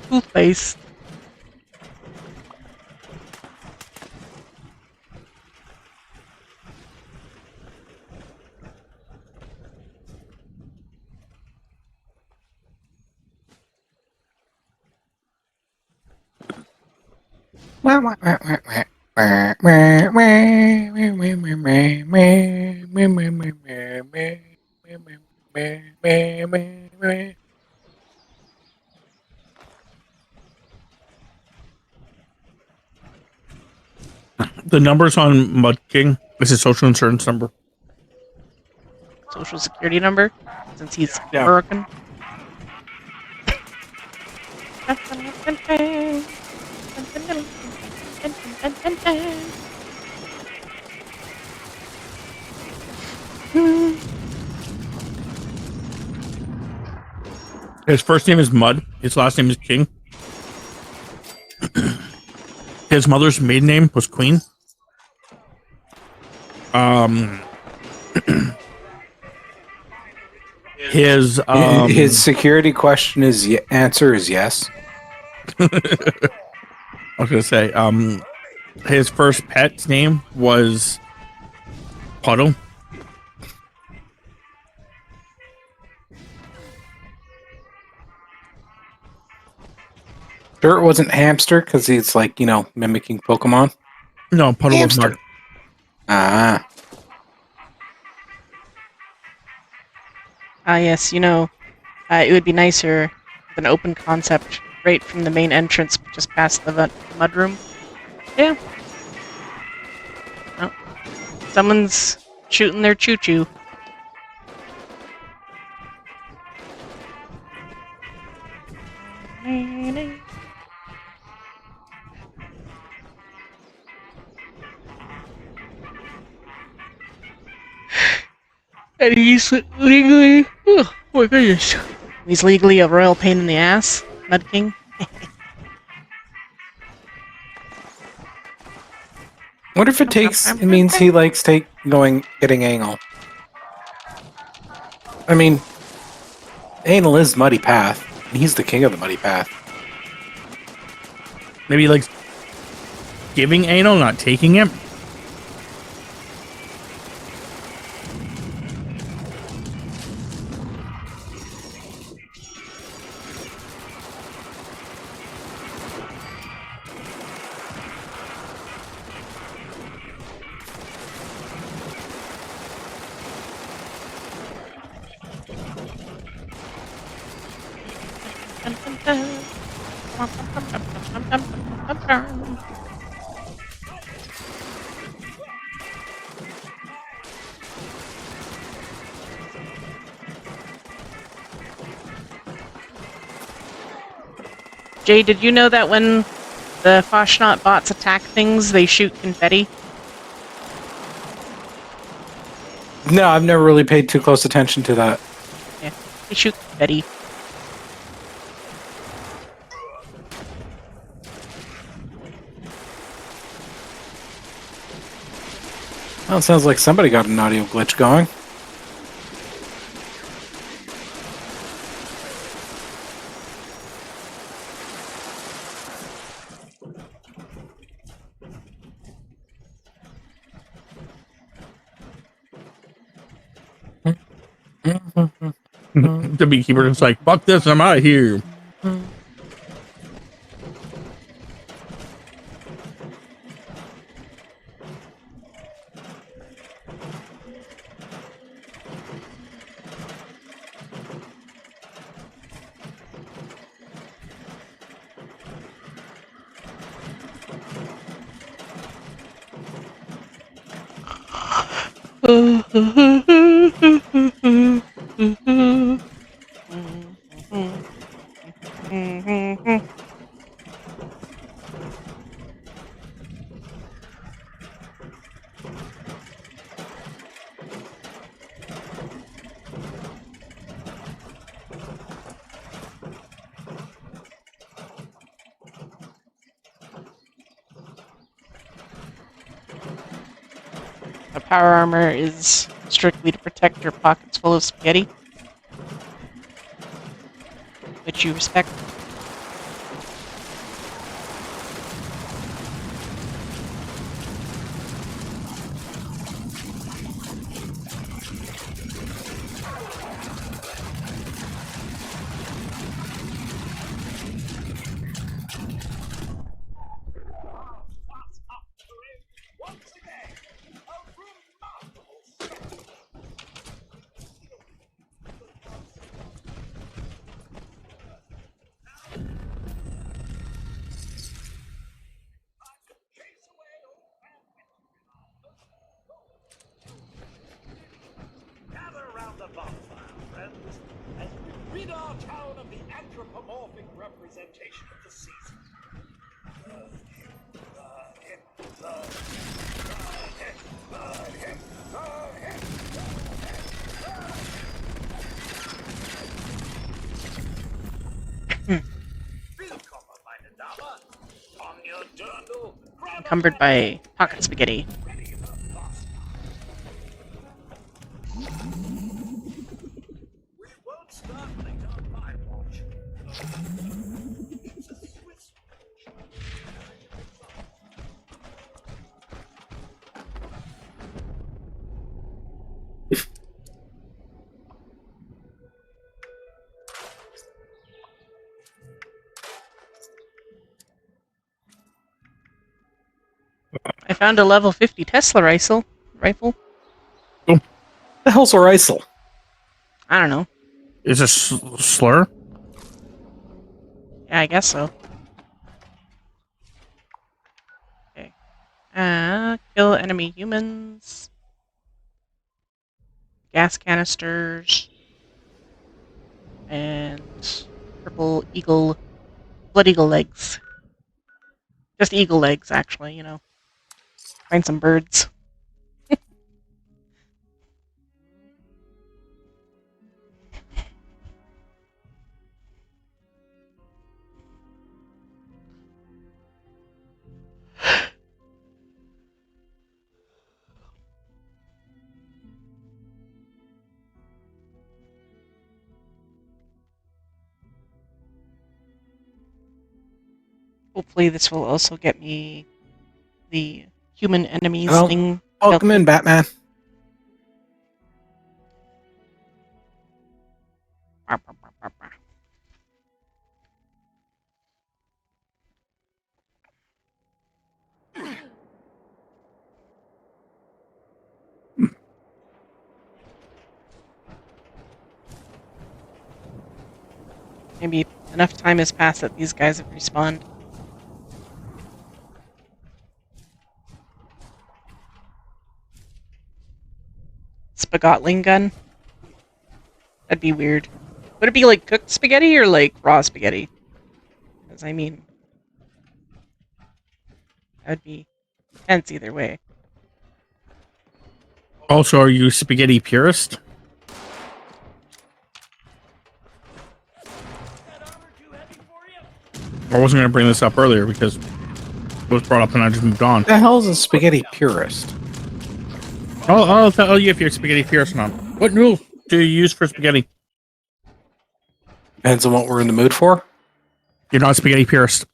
Toothpaste. The numbers on Mud King is his social insurance number. Social security number, since he's Yeah. American. His first name is Mud. His last name is King. His mother's maiden name was Queen. His security question is answer is yes. I was gonna say, his first pet's name was Puddle. Sure, it wasn't hamster because he's like mimicking Pokemon. No, Puddle was Hamster. Mud. Ah, Yes, it would be nicer with an open concept right from the main entrance, just past the mud room. Yeah. Oh, someone's shooting their choo-choo. And he's legally... Oh my goodness. He's legally a royal pain in the ass, Mud King. what if it means he likes getting anal? I mean, anal is muddy path, and he's the king of the muddy path. Maybe he likes giving anal, not taking it. Jay, did you know that when the Foshnot bots attack things, they shoot confetti? No, I've never really paid too close attention to that. Yeah, they shoot confetti. Well, it sounds like somebody got an audio glitch going. The beekeeper is like, fuck this, I'm out of here. A power armor is strictly to protect your pockets full of spaghetti, which you respect. Encumbered by pocket spaghetti. I found a level 50 Tesla rifle. The hell's a rifle? I don't know. Is a slur? Yeah, I guess so. Okay. Kill enemy humans. Gas canisters. And purple eagle. Blood eagle legs. Just eagle legs, actually, you know. Find some birds. Hopefully this will also get me the human enemies Well, thing. Welcome in, Batman. Maybe enough time has passed that these guys have respawned. Spagotling gun? That'd be weird. Would it be like cooked spaghetti or like raw spaghetti? Because I mean, that'd be tense either way. Also, are you a spaghetti purist? I wasn't going to bring this up earlier because it was brought up and I just moved on. The hell's a spaghetti purist? I'll tell you if you're a spaghetti purist or not. What noodles do you use for spaghetti? Depends on what we're in the mood for. You're not a spaghetti purist.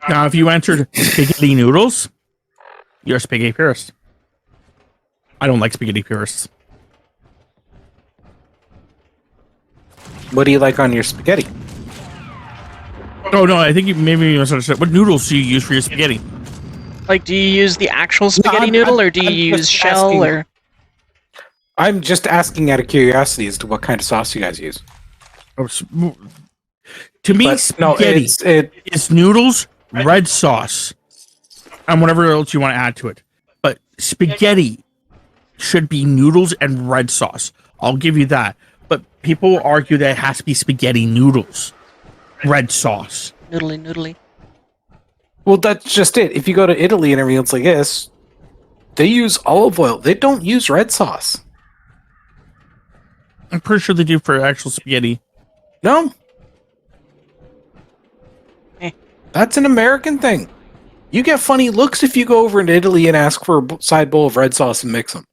Now, if you entered spaghetti noodles, you're a spaghetti purist. I don't like spaghetti purists. What do you like on your spaghetti? Oh, no, I think you maybe misunderstood. What noodles do you use for your spaghetti? Like, do you use the actual spaghetti I'm- noodle, I'm- or do you I'm use just shell, asking. or... I'm just asking out of curiosity as to what kind of sauce you guys use. To me, But spaghetti is noodles, red sauce, and whatever else you want to add to it. But spaghetti should be noodles and red sauce. I'll give you that. But people argue that it has to be spaghetti noodles, red sauce. Noodly. Well, that's just it. If you go to Italy and everything else like this, they use olive oil. They don't use red sauce. I'm pretty sure they do for actual spaghetti. No. Eh. That's an American thing. You get funny looks if you go over into Italy and ask for a side bowl of red sauce and mix them.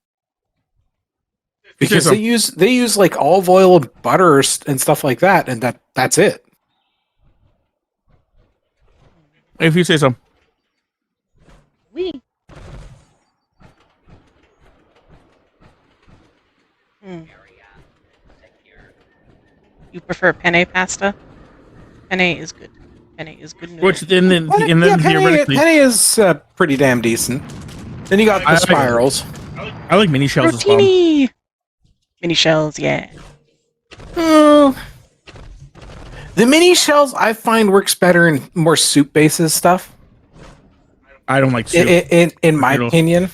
Because they use like olive oil and butter and stuff like that, and that's it. If you say so. Wee. You prefer penne pasta? Penne is good. Penne is good noodle. Which then theoretically, Penny is pretty damn decent. Then you got the I like it. spirals. I like mini shells as well. Rotini! Mini shells, yeah. The mini shells I find works better in more soup bases stuff. I don't like soup. In my Noodles. opinion,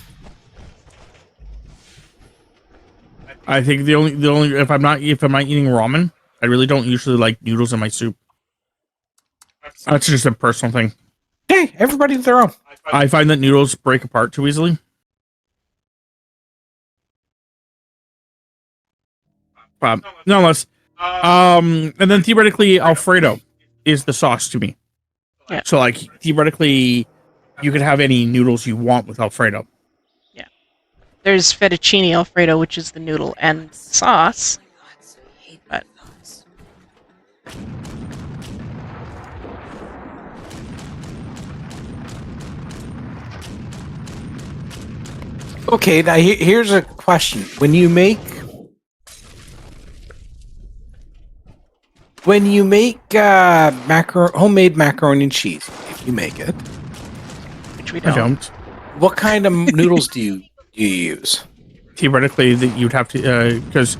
I think the only if I'm not eating ramen, I really don't usually like noodles in my soup. That's just a personal thing. Hey, everybody to their own. I find that noodles break apart too easily. Nonetheless, and then theoretically, Alfredo is the sauce to me. Yeah. So like theoretically, you could have any noodles you want with Alfredo. Yeah. There's fettuccine Alfredo, which is the noodle and sauce. But Okay, now here's a question: when you make homemade macaroni and cheese, if you make it, which we I don't. don't. what kind of noodles do you use? Theoretically, that you'd have to because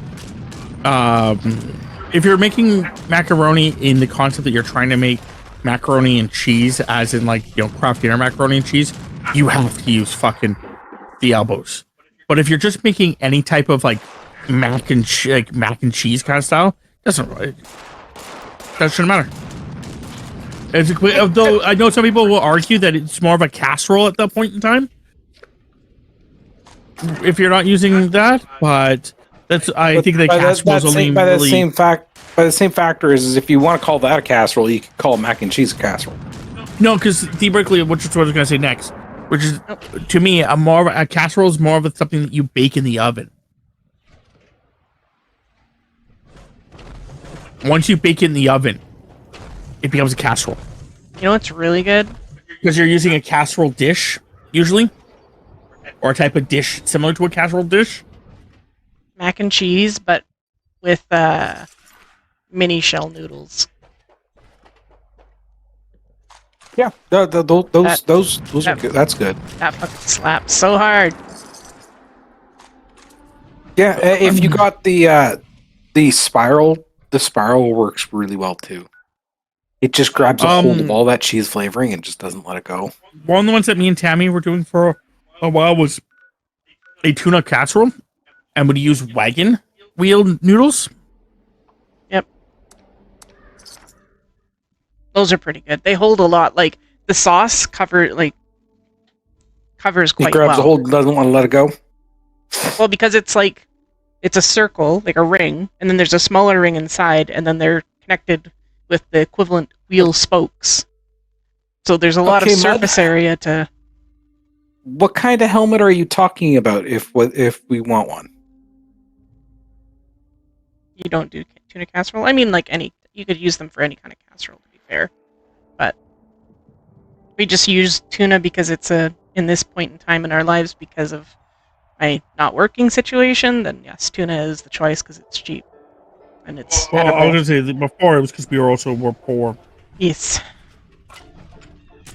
if you're making macaroni in the concept that you're trying to make macaroni and cheese, as in like craft dinner macaroni and cheese, you have to use fucking the elbows. But if you're just making any type of like mac and cheese kind of style, that shouldn't matter. Though I know some people will argue that it's more of a casserole at that point in time if you're not using that, but I think the casserole is only by the same factor is if you want to call that a casserole, you can call mac and cheese a casserole. No, because theoretically, which is what I was going to say next, which is to me a casserole is more of something that you bake in the oven. Once you bake it in the oven, it becomes a casserole. You know what's really good? Because you're using a casserole dish usually, or a type of dish similar to a casserole dish. Mac and cheese, but with mini shell noodles. Yeah, those are good. That's good. That fucking slaps so hard. Yeah, if you got the spiral works really well too. It just grabs a hold of all that cheese flavoring and just doesn't let it go. One of the ones that me and Tammy were doing for a while was a tuna casserole, and would use wagon wheel noodles. Yep. Those are pretty good. They hold a lot. Like the sauce covers quite well. It grabs a hold and doesn't want to let it go. Well, because it's a circle, like a ring, and then there's a smaller ring inside, and then they're connected with the equivalent wheel spokes. So there's a lot of surface area to... What kind of helmet are you talking about if we want one? You don't do tuna casserole? I mean, you could use them for any kind of casserole, to be fair. But we just use tuna because it's in this point in time in our lives because of my not working situation, then yes, tuna is the choice because it's cheap. And it's Well, edible. I was going to say that before it was because we were also more poor. Yes.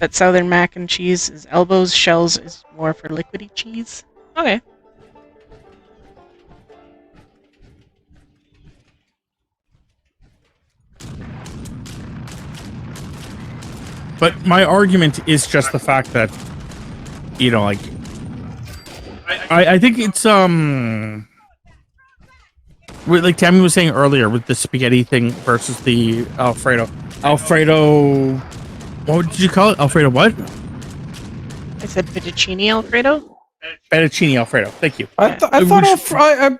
That southern mac and cheese is elbows, shells is more for liquidy cheese. Okay. But my argument is just the fact that, I think it's like Tammy was saying earlier with the spaghetti thing versus the Alfredo. Alfredo, what did you call it? Alfredo what? I said fettuccine Alfredo? Fettuccine Alfredo. Thank you. I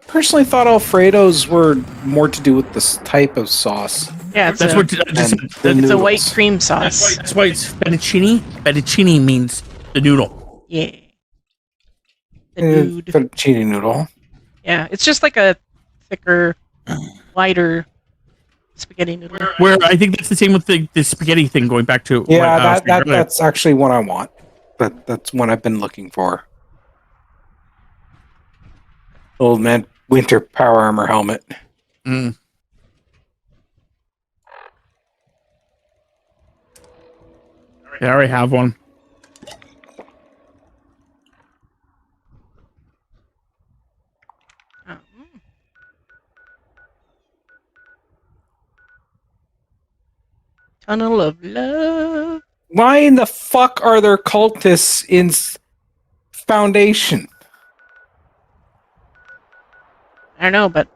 personally thought Alfredos were more to do with this type of sauce. Yeah, what I just said. It's a white cream sauce. That's why it's fettuccine. Fettuccine means the noodle. Yeah. The nude. Fettuccine noodle. Yeah, it's just like a thicker, wider spaghetti noodle. Where I think that's the same with the spaghetti thing. Going back to That's actually what I want. That's what I've been looking for. Old man winter power armor helmet. Mm. Yeah, I already have one. Oh. Tunnel of Love. Why in the fuck are there cultists in Foundation? I don't know, but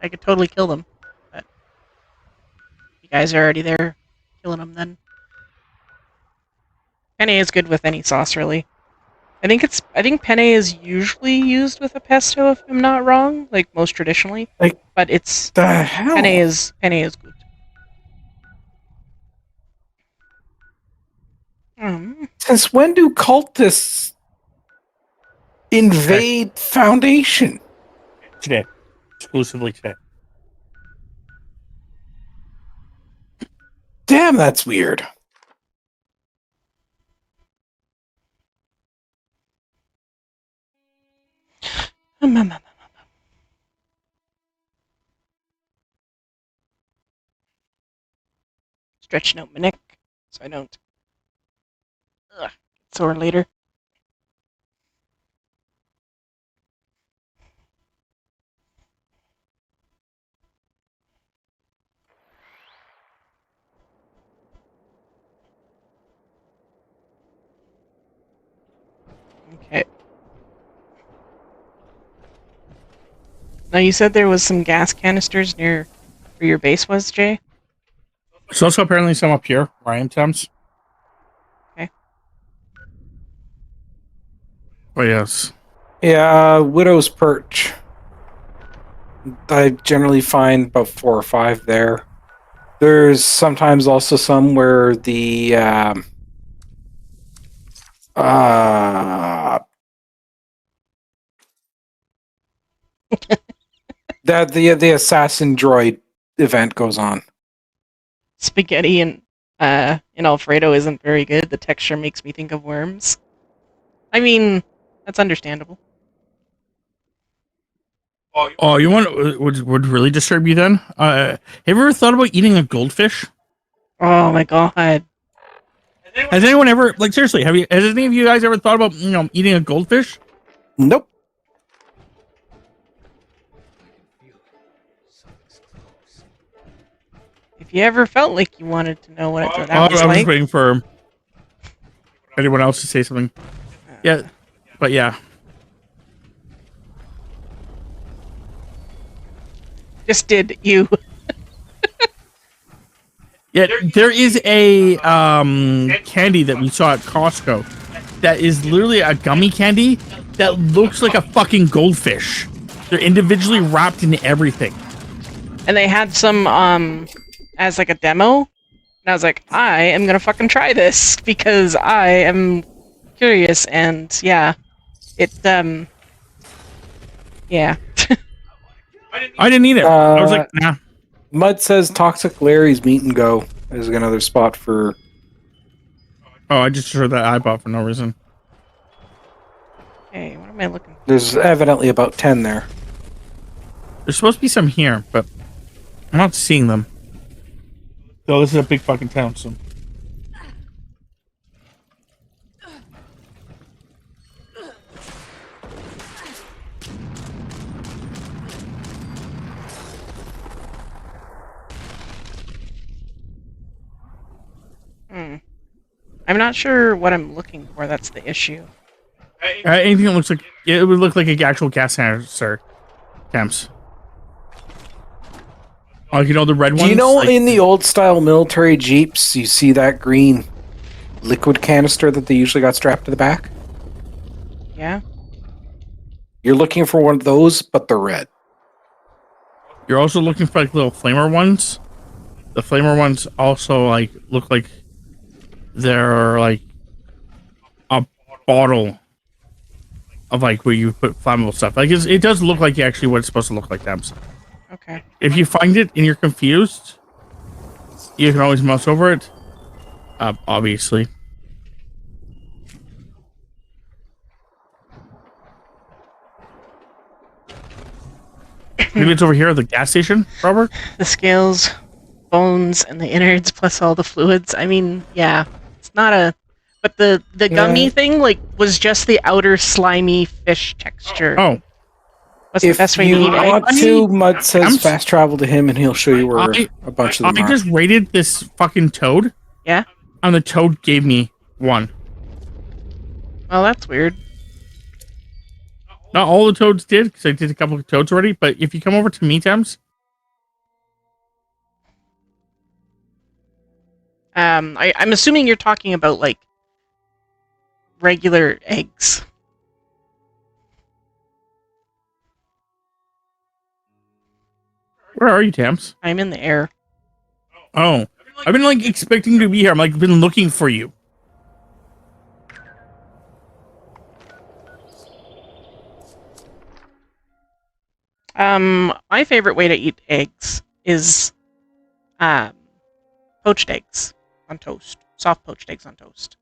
I could totally kill them. But you guys are already there killing them then. Penne is good with any sauce, really. I think penne is usually used with a pesto, if I'm not wrong, like most traditionally. Like, but it's the hell? penne is good. Since when do cultists invade Foundation? Today. Exclusively today. Damn, that's weird. Stretching out my neck so I don't get sore later. Okay. Now you said there was some gas canisters near where your base was, Jay? There's also apparently some up here where I am, Thames. Okay. Oh, yes. Yeah, Widow's Perch. I generally find about 4 or 5 there. There's sometimes also some where the that the assassin droid event goes on. Spaghetti in Alfredo isn't very good. The texture makes me think of worms. I mean, that's understandable. Oh, you want would really disturb you then? Have you ever thought about eating a goldfish? Oh my god. Has anyone ever, like, seriously, has any of you guys ever thought about, eating a goldfish? Nope. If you ever felt like you wanted to know what that I was was like, just waiting for anyone else to say something. Yeah, but yeah. just did you. Yeah, there is a candy that we saw at Costco that is literally a gummy candy that looks like a fucking goldfish. They're individually wrapped in everything. And they had some as like a demo. And I was like, I am gonna fucking try this because I am curious, and yeah. Yeah. I didn't eat it. I was like, nah. Mud says Toxic Larry's Meat and Go is another spot for. Oh, I just heard that I bought for no reason. Hey, what am I looking for? There's evidently about 10 there. There's supposed to be some here, but I'm not seeing them. So this is a big fucking town, so. I'm not sure what I'm looking for. That's the issue. Anything that looks like it would look like an actual gas canister. Camps. Like, the red ones. Do you know like, in the old style military Jeeps, you see that green liquid canister that they usually got strapped to the back? Yeah. You're looking for one of those, but they're red. You're also looking for like little flamer ones. The flamer ones also like look like they're like a bottle of like where you put flammable stuff. Like it does look like actually what it's supposed to look like. Them. Okay. If you find it and you're confused, you can always mouse over it. Obviously. Maybe it's over here at the gas station, Robert? The scales, bones, and the innards, plus all the fluids. I mean, yeah. It's not a... But the gummy thing, like, was just the outer slimy fish texture. Oh. What's the best way to If eat you it? want to, Mud says fast travel to him and he'll show you where a bunch of them I are. just rated this fucking toad. Yeah? And the toad gave me 1. Well, that's weird. Not all the toads did, because I did a couple of toads already, but if you come over to me, Thames, I'm assuming you're talking about, like, regular eggs. where are you, Thames? I'm in the air. Oh, I've been like expecting you to be here. I'm like been looking for you. My favorite way to eat eggs is poached eggs on toast. Soft poached eggs on toast.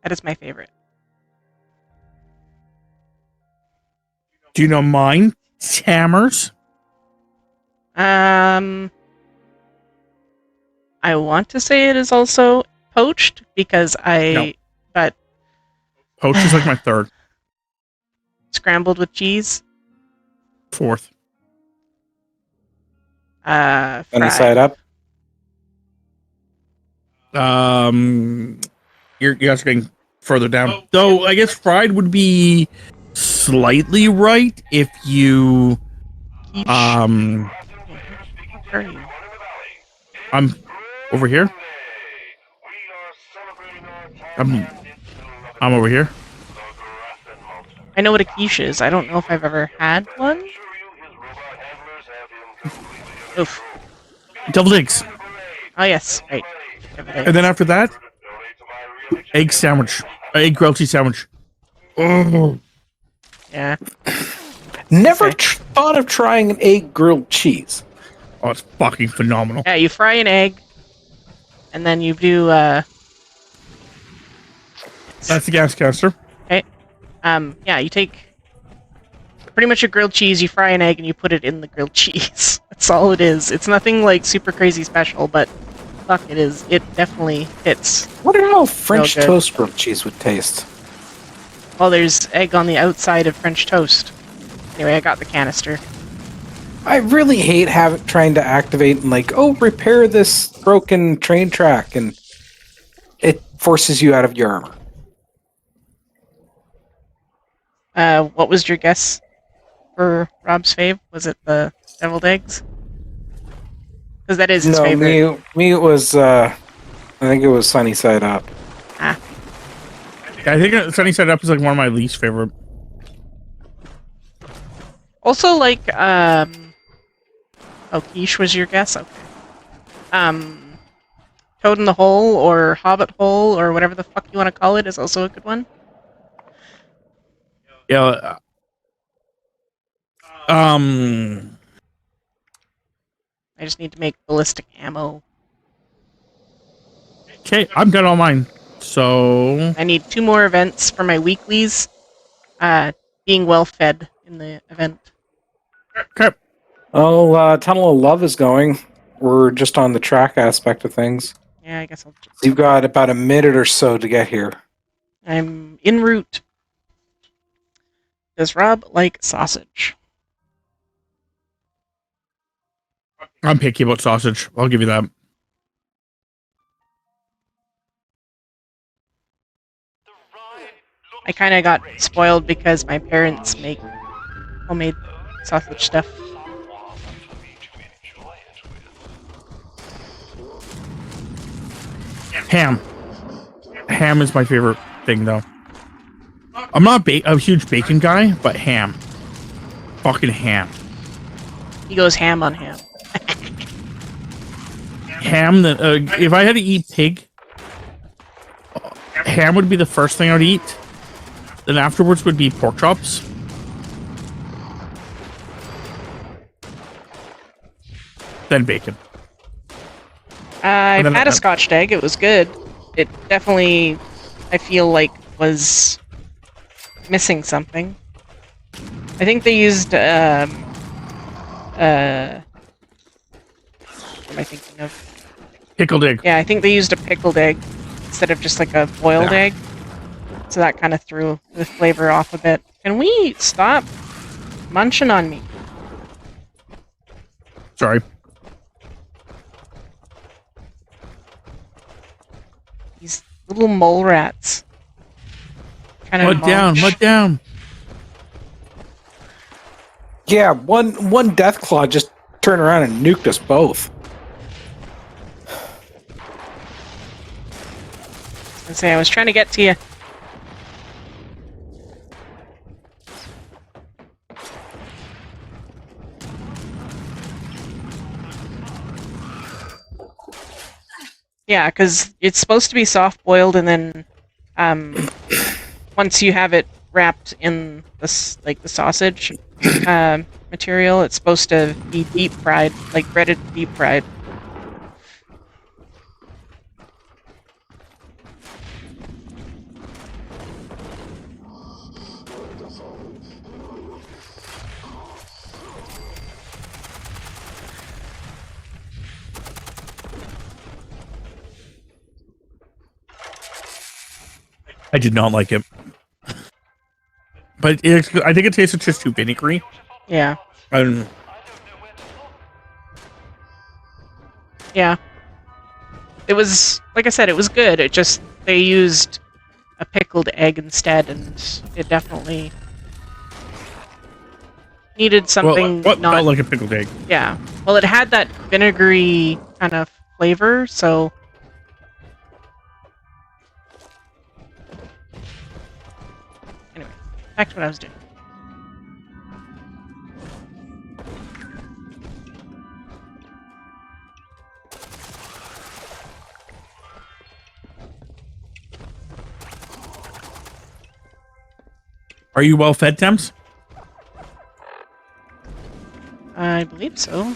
That is my favorite. Do you know mine? Tammers. I want to say it is also poached because No. but Poached is like my third, scrambled with cheese. fourth. Sunny Fried. side up. You're guys getting further down. Though I guess fried would be slightly right if you Quiche. I'm Where are you? over here. I'm over here. I know what a quiche is. I don't know if I've ever had one. Oof. Deviled eggs. Oh yes, right. And then after that, egg sandwich. Egg grilled cheese sandwich. Oh. Yeah. Never Okay. thought of trying an egg grilled cheese. Oh, it's fucking phenomenal. Yeah, you fry an egg, and then you do That's the gas canister. okay. Yeah, you take pretty much a grilled cheese, you fry an egg, and you put it in the grilled cheese. That's all it is. It's nothing like super crazy special, but fuck, it is. It definitely hits. Wonder how French good. toast grilled cheese would taste. Well, there's egg on the outside of French toast. Anyway, I got the canister. I really hate trying to activate and like, oh, repair this broken train track, and it forces you out of your armor. What was your guess for Rob's fave? Was it the deviled eggs? Because that is his No, favorite. me it was. I think it was Sunny Side Up. Ah, I think Sunny Side Up is like one of my least favorite. also, like, oh, quiche was your guess? Okay. Toad in the Hole, or Hobbit Hole, or whatever the fuck you want to call it, is also a good one. Yeah. I just need to make ballistic ammo. Okay, I'm done all mine. So I need 2 more events for my weeklies. Being well fed in the event. okay. Oh, Tunnel of Love is going. We're just on the track aspect of things. Yeah, I guess You've got about a minute or so to get here. I'm en route. Does Rob like sausage? I'm picky about sausage. I'll give you that. I kind of got spoiled because my parents make homemade sausage stuff. Ham. Ham is my favorite thing, though. I'm not a huge bacon guy, but ham. Fucking ham. He goes ham on ham. Ham. If I had to eat pig, ham would be the first thing I would eat. Then afterwards would be pork chops. Then bacon. I've then- had a scotched egg. It was good. It definitely, I feel like, was missing something. I think they used, what am I thinking of? Pickled egg. Yeah, I think they used a pickled egg instead of just like a boiled Yeah. egg. So that kind of threw the flavor off a bit. Can we stop munching on me? Sorry. These little mole rats kind of Mud down, mulch. mud down. Yeah, one death claw just turned around and nuked us both. I say I was trying to get to you. Yeah, because it's supposed to be soft-boiled, and then once you have it wrapped in this, like the sausage material, it's supposed to be deep fried, like breaded deep fried. I did not like it. But I think it tasted just too vinegary. Yeah. And Yeah. It was, like I said, it was good. It just, they used a pickled egg instead, and it definitely needed something what not... felt like a pickled egg? Yeah. Well, it had that vinegary kind of flavor, so... Anyway, back to what I was doing. Are you well fed, Thames? I believe so.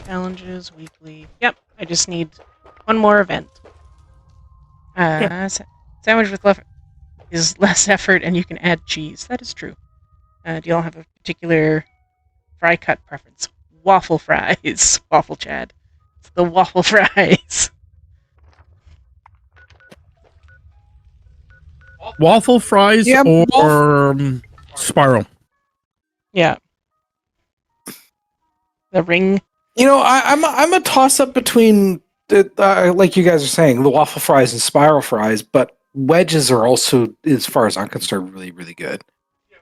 Challenges weekly. Yep, I just need one more event. Sandwich with left is less effort, and you can add cheese. That is true. Do y'all have a particular fry cut preference? Waffle fries, waffle Chad. It's the waffle fries. Waffle fries Yeah, or spiral? Yeah. The ring. You know, I'm a toss up between like you guys are saying, the waffle fries and spiral fries, but wedges are also, as far as I'm concerned, really really good.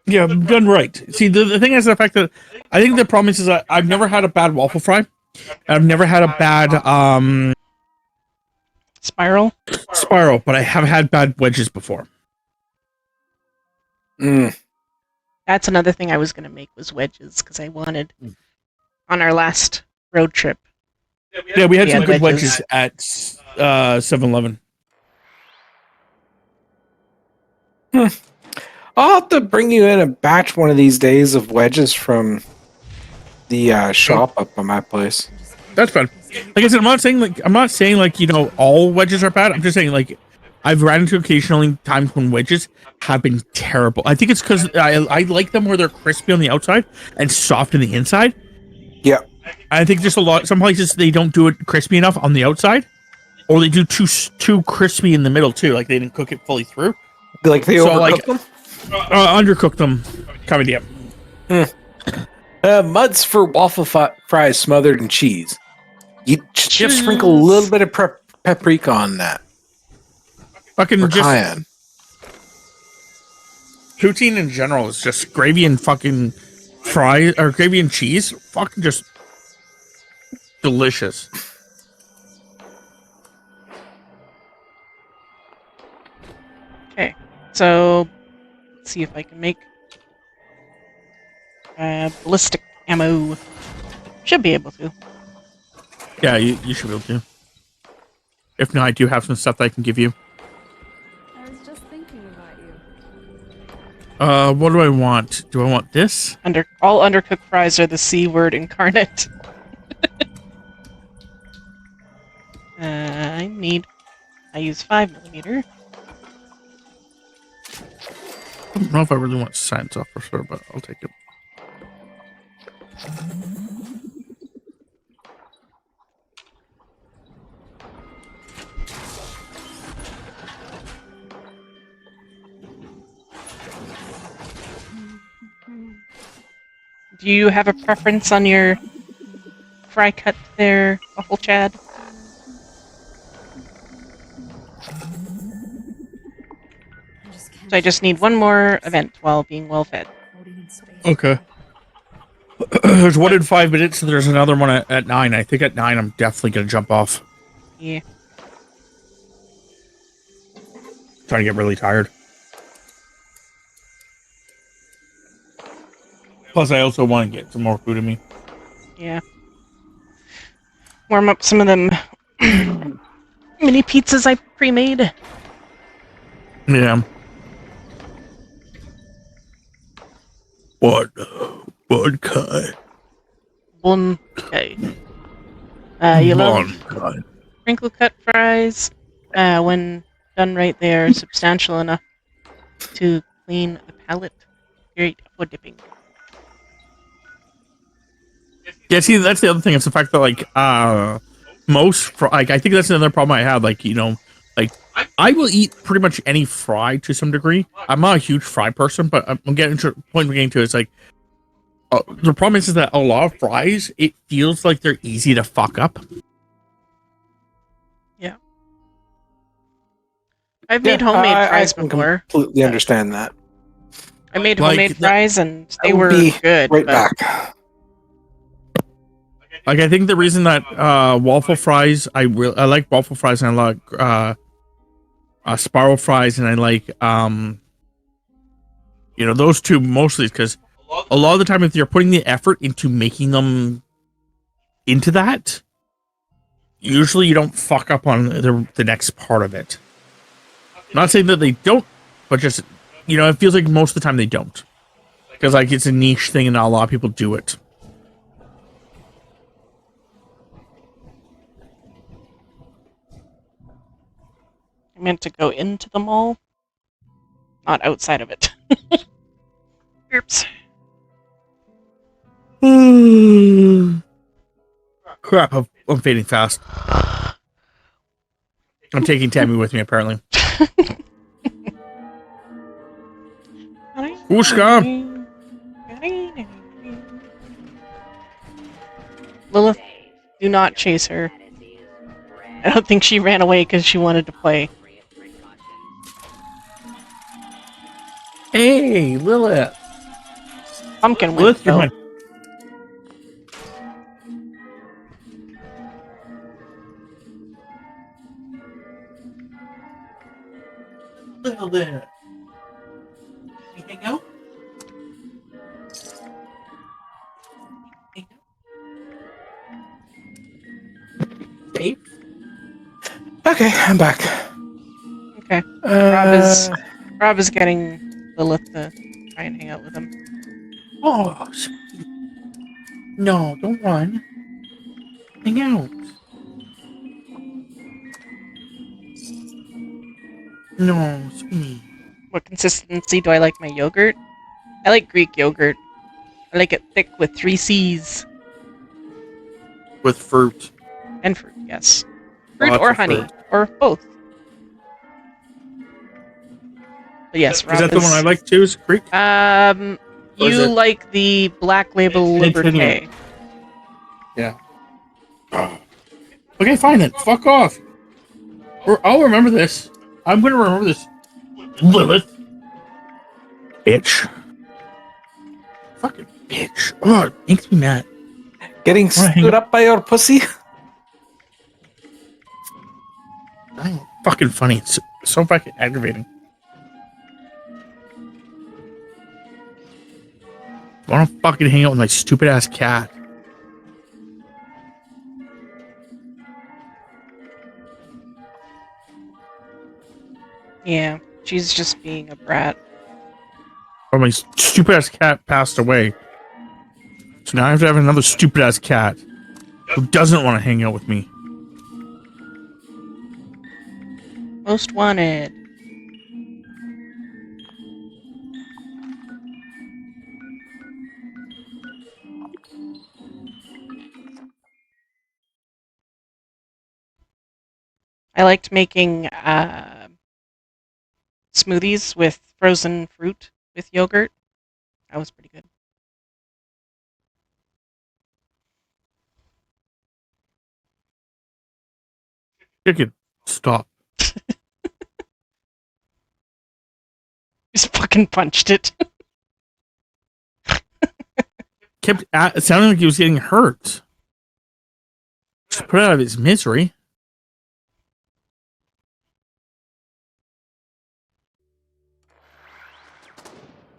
Yeah, done right. See, the thing is the fact that I think the problem is that I've never had a bad waffle fry. I've never had a bad Spiral. spiral, but I have had bad wedges before. That's another thing I was going to make was wedges, because I wanted, on our last road trip. Yeah, we had some good wedges. wedges at 7-Eleven. I'll have to bring you in a batch one of these days of wedges from the shop up on my place. That's fine. Like I said, I'm not saying like you know all wedges are bad. I'm just saying like I've ran into occasionally times when wedges have been terrible. I think it's because I like them where they're crispy on the outside and soft on the inside. Yeah. I think just some places they don't do it crispy enough on the outside, or they do too crispy in the middle too. Like they didn't cook it fully through. Like they overcook them? Undercook them, kind of deal. Muds for waffle fries smothered in cheese. You just sprinkle a little bit of paprika on that. Fucking Or just cayenne. poutine in general is just gravy and fucking fries or gravy and cheese. Fucking just delicious. Okay, so let's see if I can make ballistic ammo. Should be able to. Yeah, you should be able to. If not, I do have some stuff that I can give you. I was just thinking about you. What do I want? Do I want this? All undercooked fries are the C word incarnate. I use 5mm. don't know if I really want science officer, but I'll take it. Do you have a preference on your fry cut there, Awful Chad? So I just need one more event while being well fed. Okay. There's one in 5 minutes, and there's another one at 9. I think at 9 I'm definitely gonna jump off. Yeah. Trying to get really tired. Plus, I also want to get some more food in me. Yeah. Warm up some of them mini pizzas I pre-made. Yeah. One cut. One. Okay. You love One cut. crinkle cut fries. When done right, they are substantial enough to clean a palate. Great for dipping. Yeah, see, that's the other thing. It's the fact that, like, I think that's another problem I have. Like, you know, like, I will eat pretty much any fry to some degree. I'm not a huge fry person, but I'm getting to the point we're getting to. It's like, the problem is that a lot of fries, it feels like they're easy to fuck up. Yeah. I've made homemade fries I can before. completely understand that. I made Like, homemade fries and they I will were be good. Right but back. Like, I think the reason that waffle fries, I like waffle fries, and I like spiral fries, and I like you know, those two mostly, because a lot of the time, if you're putting the effort into making them into that, usually you don't fuck up on the next part of it. Not saying that they don't, but just, you know, it feels like most of the time they don't, because like it's a niche thing and not a lot of people do it. I meant to go into the mall, not outside of it. Oops. Crap, I'm fading fast. I'm taking Tammy with me, apparently. Whooshka! Lilith, do not chase her. I don't think she ran away because she wanted to play. Hey, Lilith! Pumpkin went, Lilith, you're though. mine. Lilith! You hang out? Dave? Okay, I'm back. Okay. Rob is getting Lilith to try and hang out with him. Oh, sweet. No, don't run. Hang out. No, sweet. What consistency do I like my yogurt? I like Greek yogurt. I like it thick with 3 C's. With fruit. And fruit, yes. Fruit Lots or of honey. fruit. Or both. But yes, Rob Is that the one I like too? Is Greek? Or is You it- like the Black Label It's Liberté. Yeah. Okay, fine then. Fuck off. I'll remember this. I'm gonna remember this. Lilith. Bitch. Fucking bitch. Oh, it makes me mad. Getting stood up by your pussy? I'm fucking funny. It's so fucking aggravating. I wanna fucking hang out with my stupid ass cat. Yeah, she's just being a brat. Or my stupid ass cat passed away. So now I have to have another stupid ass cat who doesn't want to hang out with me. Most wanted. I liked making smoothies with frozen fruit with yogurt. That was pretty good. Chicken, stop. Just fucking punched it. It sounded like he was getting hurt. Just put it out of his misery.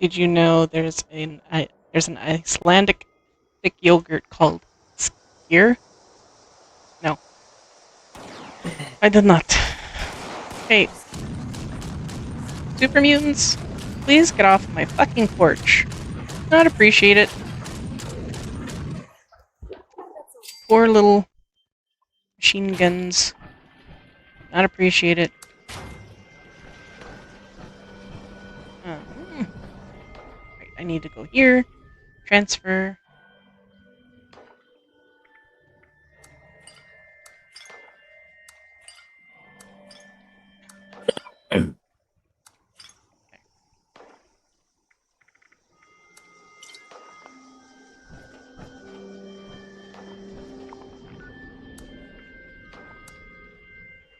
Did you know there's an Icelandic thick yogurt called skyr? No, I did not. Hey, super mutants, please get off my fucking porch. Not appreciate it. Poor little machine guns. Not appreciate it. Right, I need to go here. Transfer.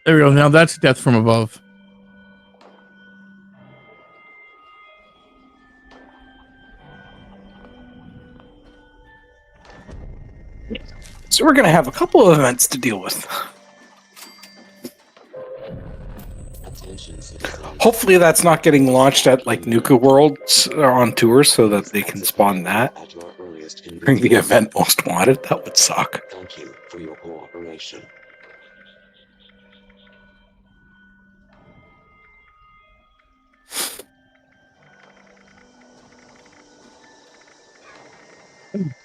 There we go. Now that's death from above. So we're going to have a couple of events to deal with. Hopefully that's not getting launched at like Nuka Worlds on tour so that they can spawn that during the event Most Wanted. That would suck. Thank you for your cooperation.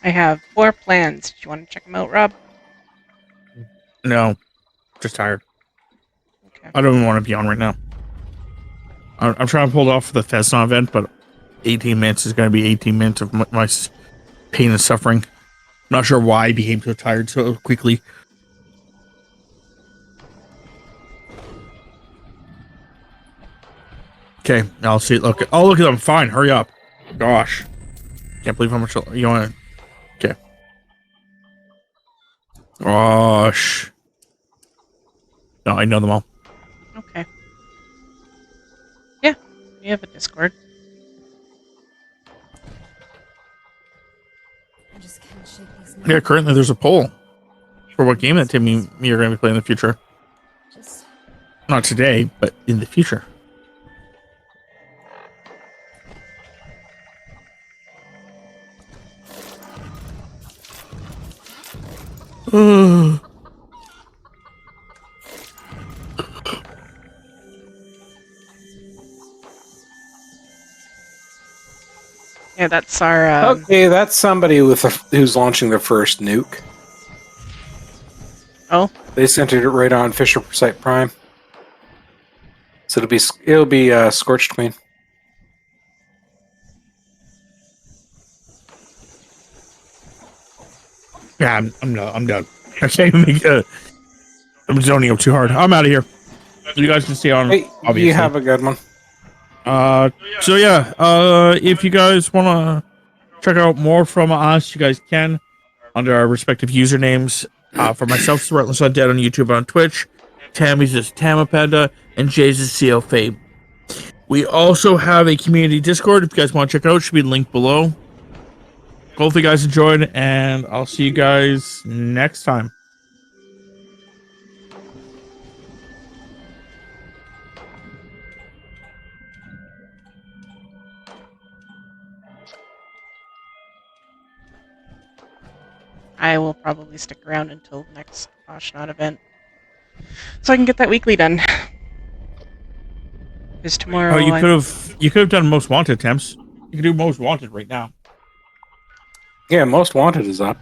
I have 4 plans. Do you want to check them out, Rob? No, just tired. Okay. I don't even want to be on right now. I'm trying to pull off the Fesna event, but 18 minutes is going to be 18 minutes of my pain and suffering. I'm not sure why I became so tired so quickly. Okay, I'll see. Look, oh look at them. Fine, hurry up. Gosh, can't believe how much you want to. Okay. Gosh. No, I know them all. Okay. Yeah, we have a Discord. I just can't shake these Yeah, currently there's a poll for what game that Timmy and me are going to be playing in the future. Just Not today, but in the future. Yeah, that's our. Okay, that's somebody with who's launching their first nuke. Oh, They centered it right on Fisher Site Prime. So it'll be Scorched Queen. Yeah, I'm done. I can't even make I'm zoning up too hard. I'm out of here. You guys can stay on. Hey, Obviously. you have a good one. So yeah, if you guys want to check out more from us, you guys can under our respective usernames. For myself, TheRelentlessUndead on YouTube and on Twitch. Tammy's is Tamapanda, and Jay's is Zeofate. We also have a community Discord. If you guys want to check it out, it should be linked below. Hopefully, you guys enjoyed, and I'll see you guys next time. I will probably stick around until the next Ashnod event, so I can get that weekly done. Because tomorrow. Oh, you could have done Most Wanted attempts. You could do Most Wanted right now. Yeah, Most Wanted is up.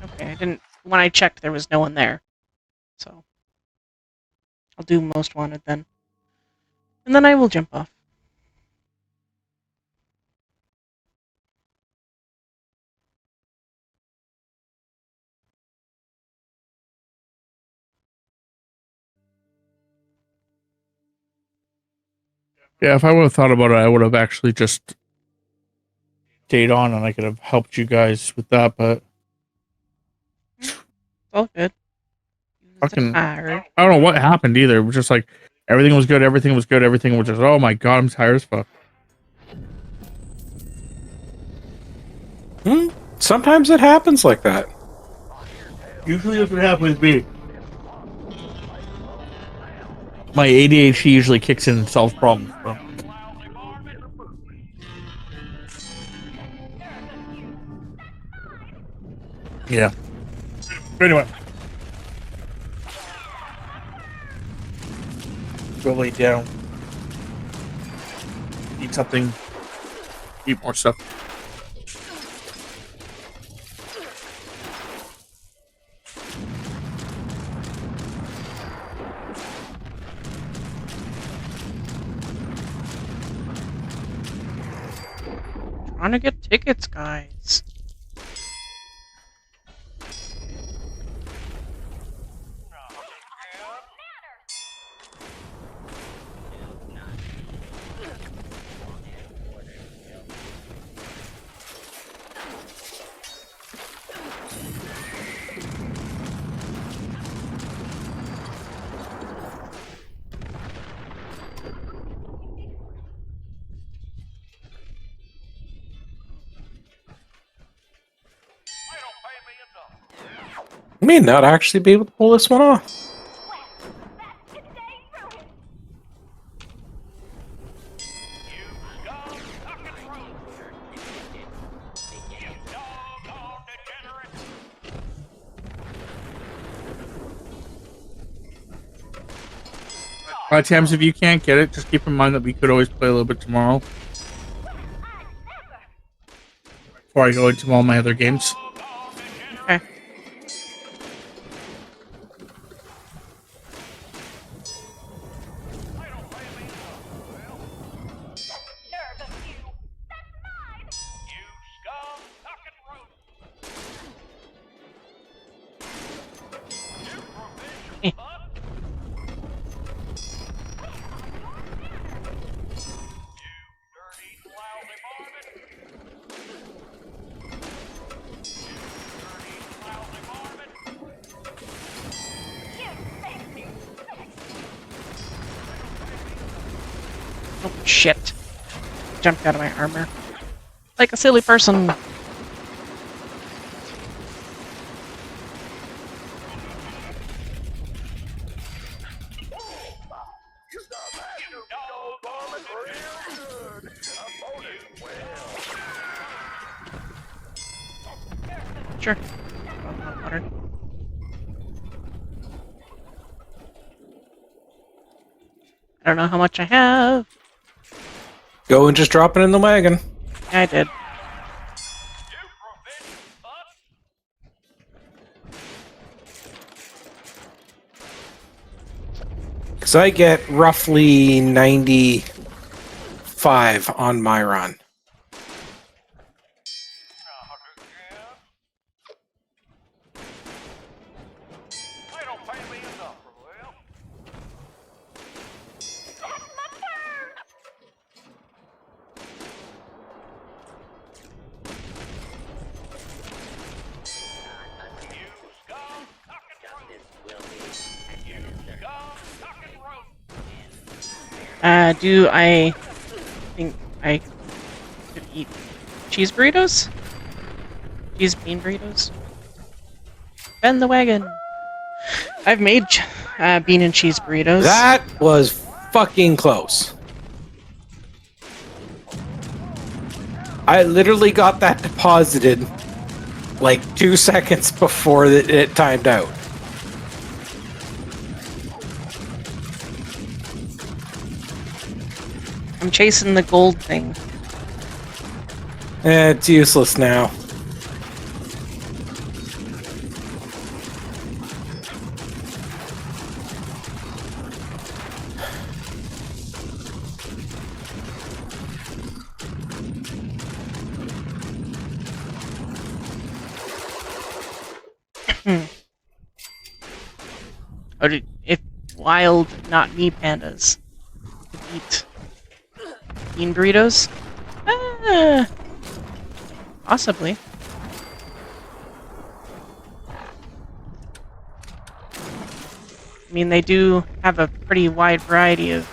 Okay, I didn't. When I checked, there was no one there, so I'll do Most Wanted then, and then I will jump off. Yeah, if I would have thought about it, I would have actually just stayed on and I could have helped you guys with that, but It's all good. fucking, Tired. I don't know what happened either. It was just like everything was good, everything was good, everything was just, oh my god, I'm tired as fuck. Sometimes it happens like that. Usually that's what happens with me. My ADHD usually kicks in and solves problems, bro. Yeah. Anyway. Go lay down. Eat something. Eat more stuff. Trying to get tickets, guys. I may not actually be able to pull this one off. Tams, if you can't get it, just keep in mind that we could always play a little bit tomorrow. Before I go into all my other games. Okay. Oh, shit. Jumped out of my armor. Like a silly person. Sure. Water. I don't know how much I have. Go and just drop it in the wagon. I did. Because I get roughly 95 on my run. Do I think I could eat cheese burritos? Cheese bean burritos? Bend the wagon! I've made bean and cheese burritos. That was fucking close. I literally got that deposited like 2 seconds before it timed out. I'm chasing the gold thing. It's useless now. If wild, not me pandas could eat bean burritos? Possibly. I mean, they do have a pretty wide variety of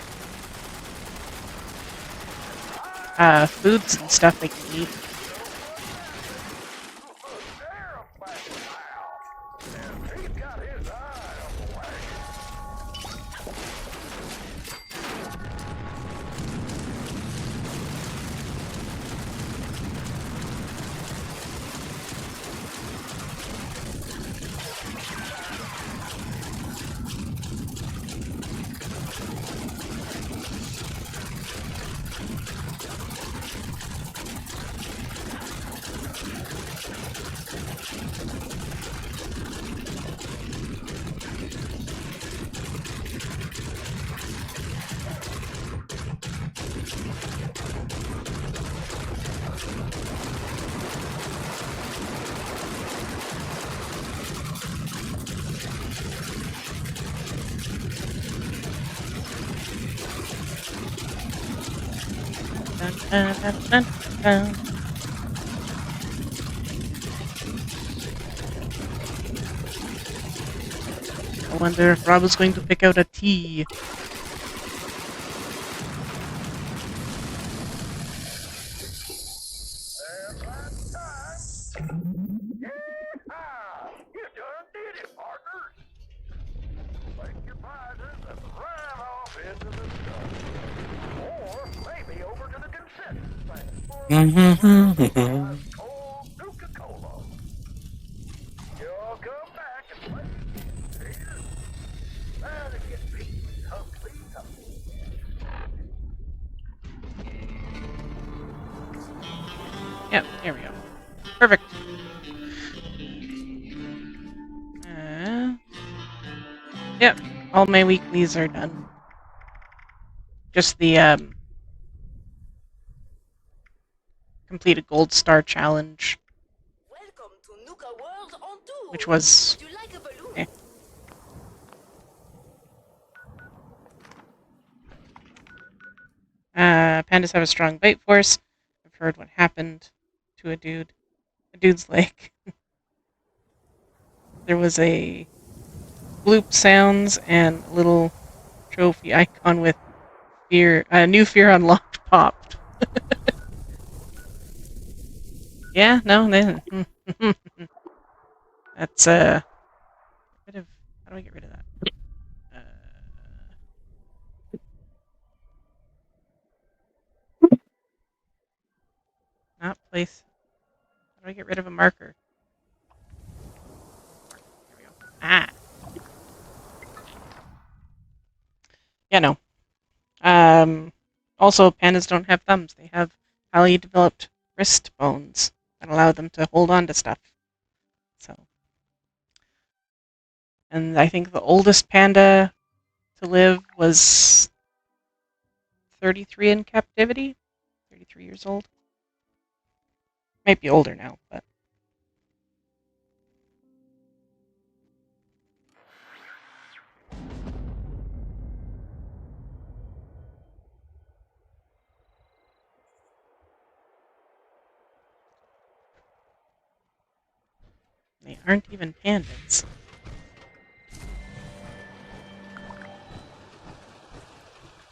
foods and stuff they can eat. Dun, dun, dun, dun, dun. I wonder if Rob is going to pick out a tea. Yep, there we go. Perfect. Yep, all my weeklies are done. Just the complete a gold star challenge, which was pandas have a strong bite force. I've heard what happened to a dude. A dude's like there was a bloop sounds and a little trophy icon with fear new fear unlocked popped. Yeah, no, then that's rid of, how do I get rid of that? Not place. How do I get rid of a marker? There we go. Ah. Yeah, no. Also, pandas don't have thumbs. They have highly developed wrist bones that allow them to hold on to stuff. So, and I think the oldest panda to live was 33 in captivity. 33 years old. Might be older now, but they aren't even pandas.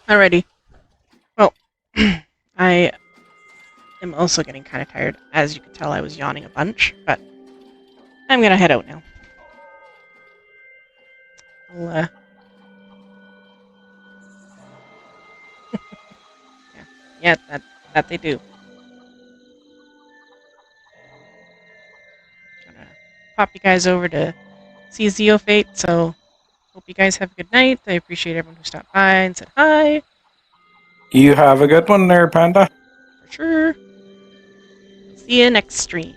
Alrighty. Well, I am also getting kind of tired. As you can tell, I was yawning a bunch, but I'm gonna head out now. I'll, yeah, that they do. I'm gonna pop you guys over to see Zeofate, so hope you guys have a good night. I appreciate everyone who stopped by and said hi. You have a good one there, Panda. For sure. See you next stream.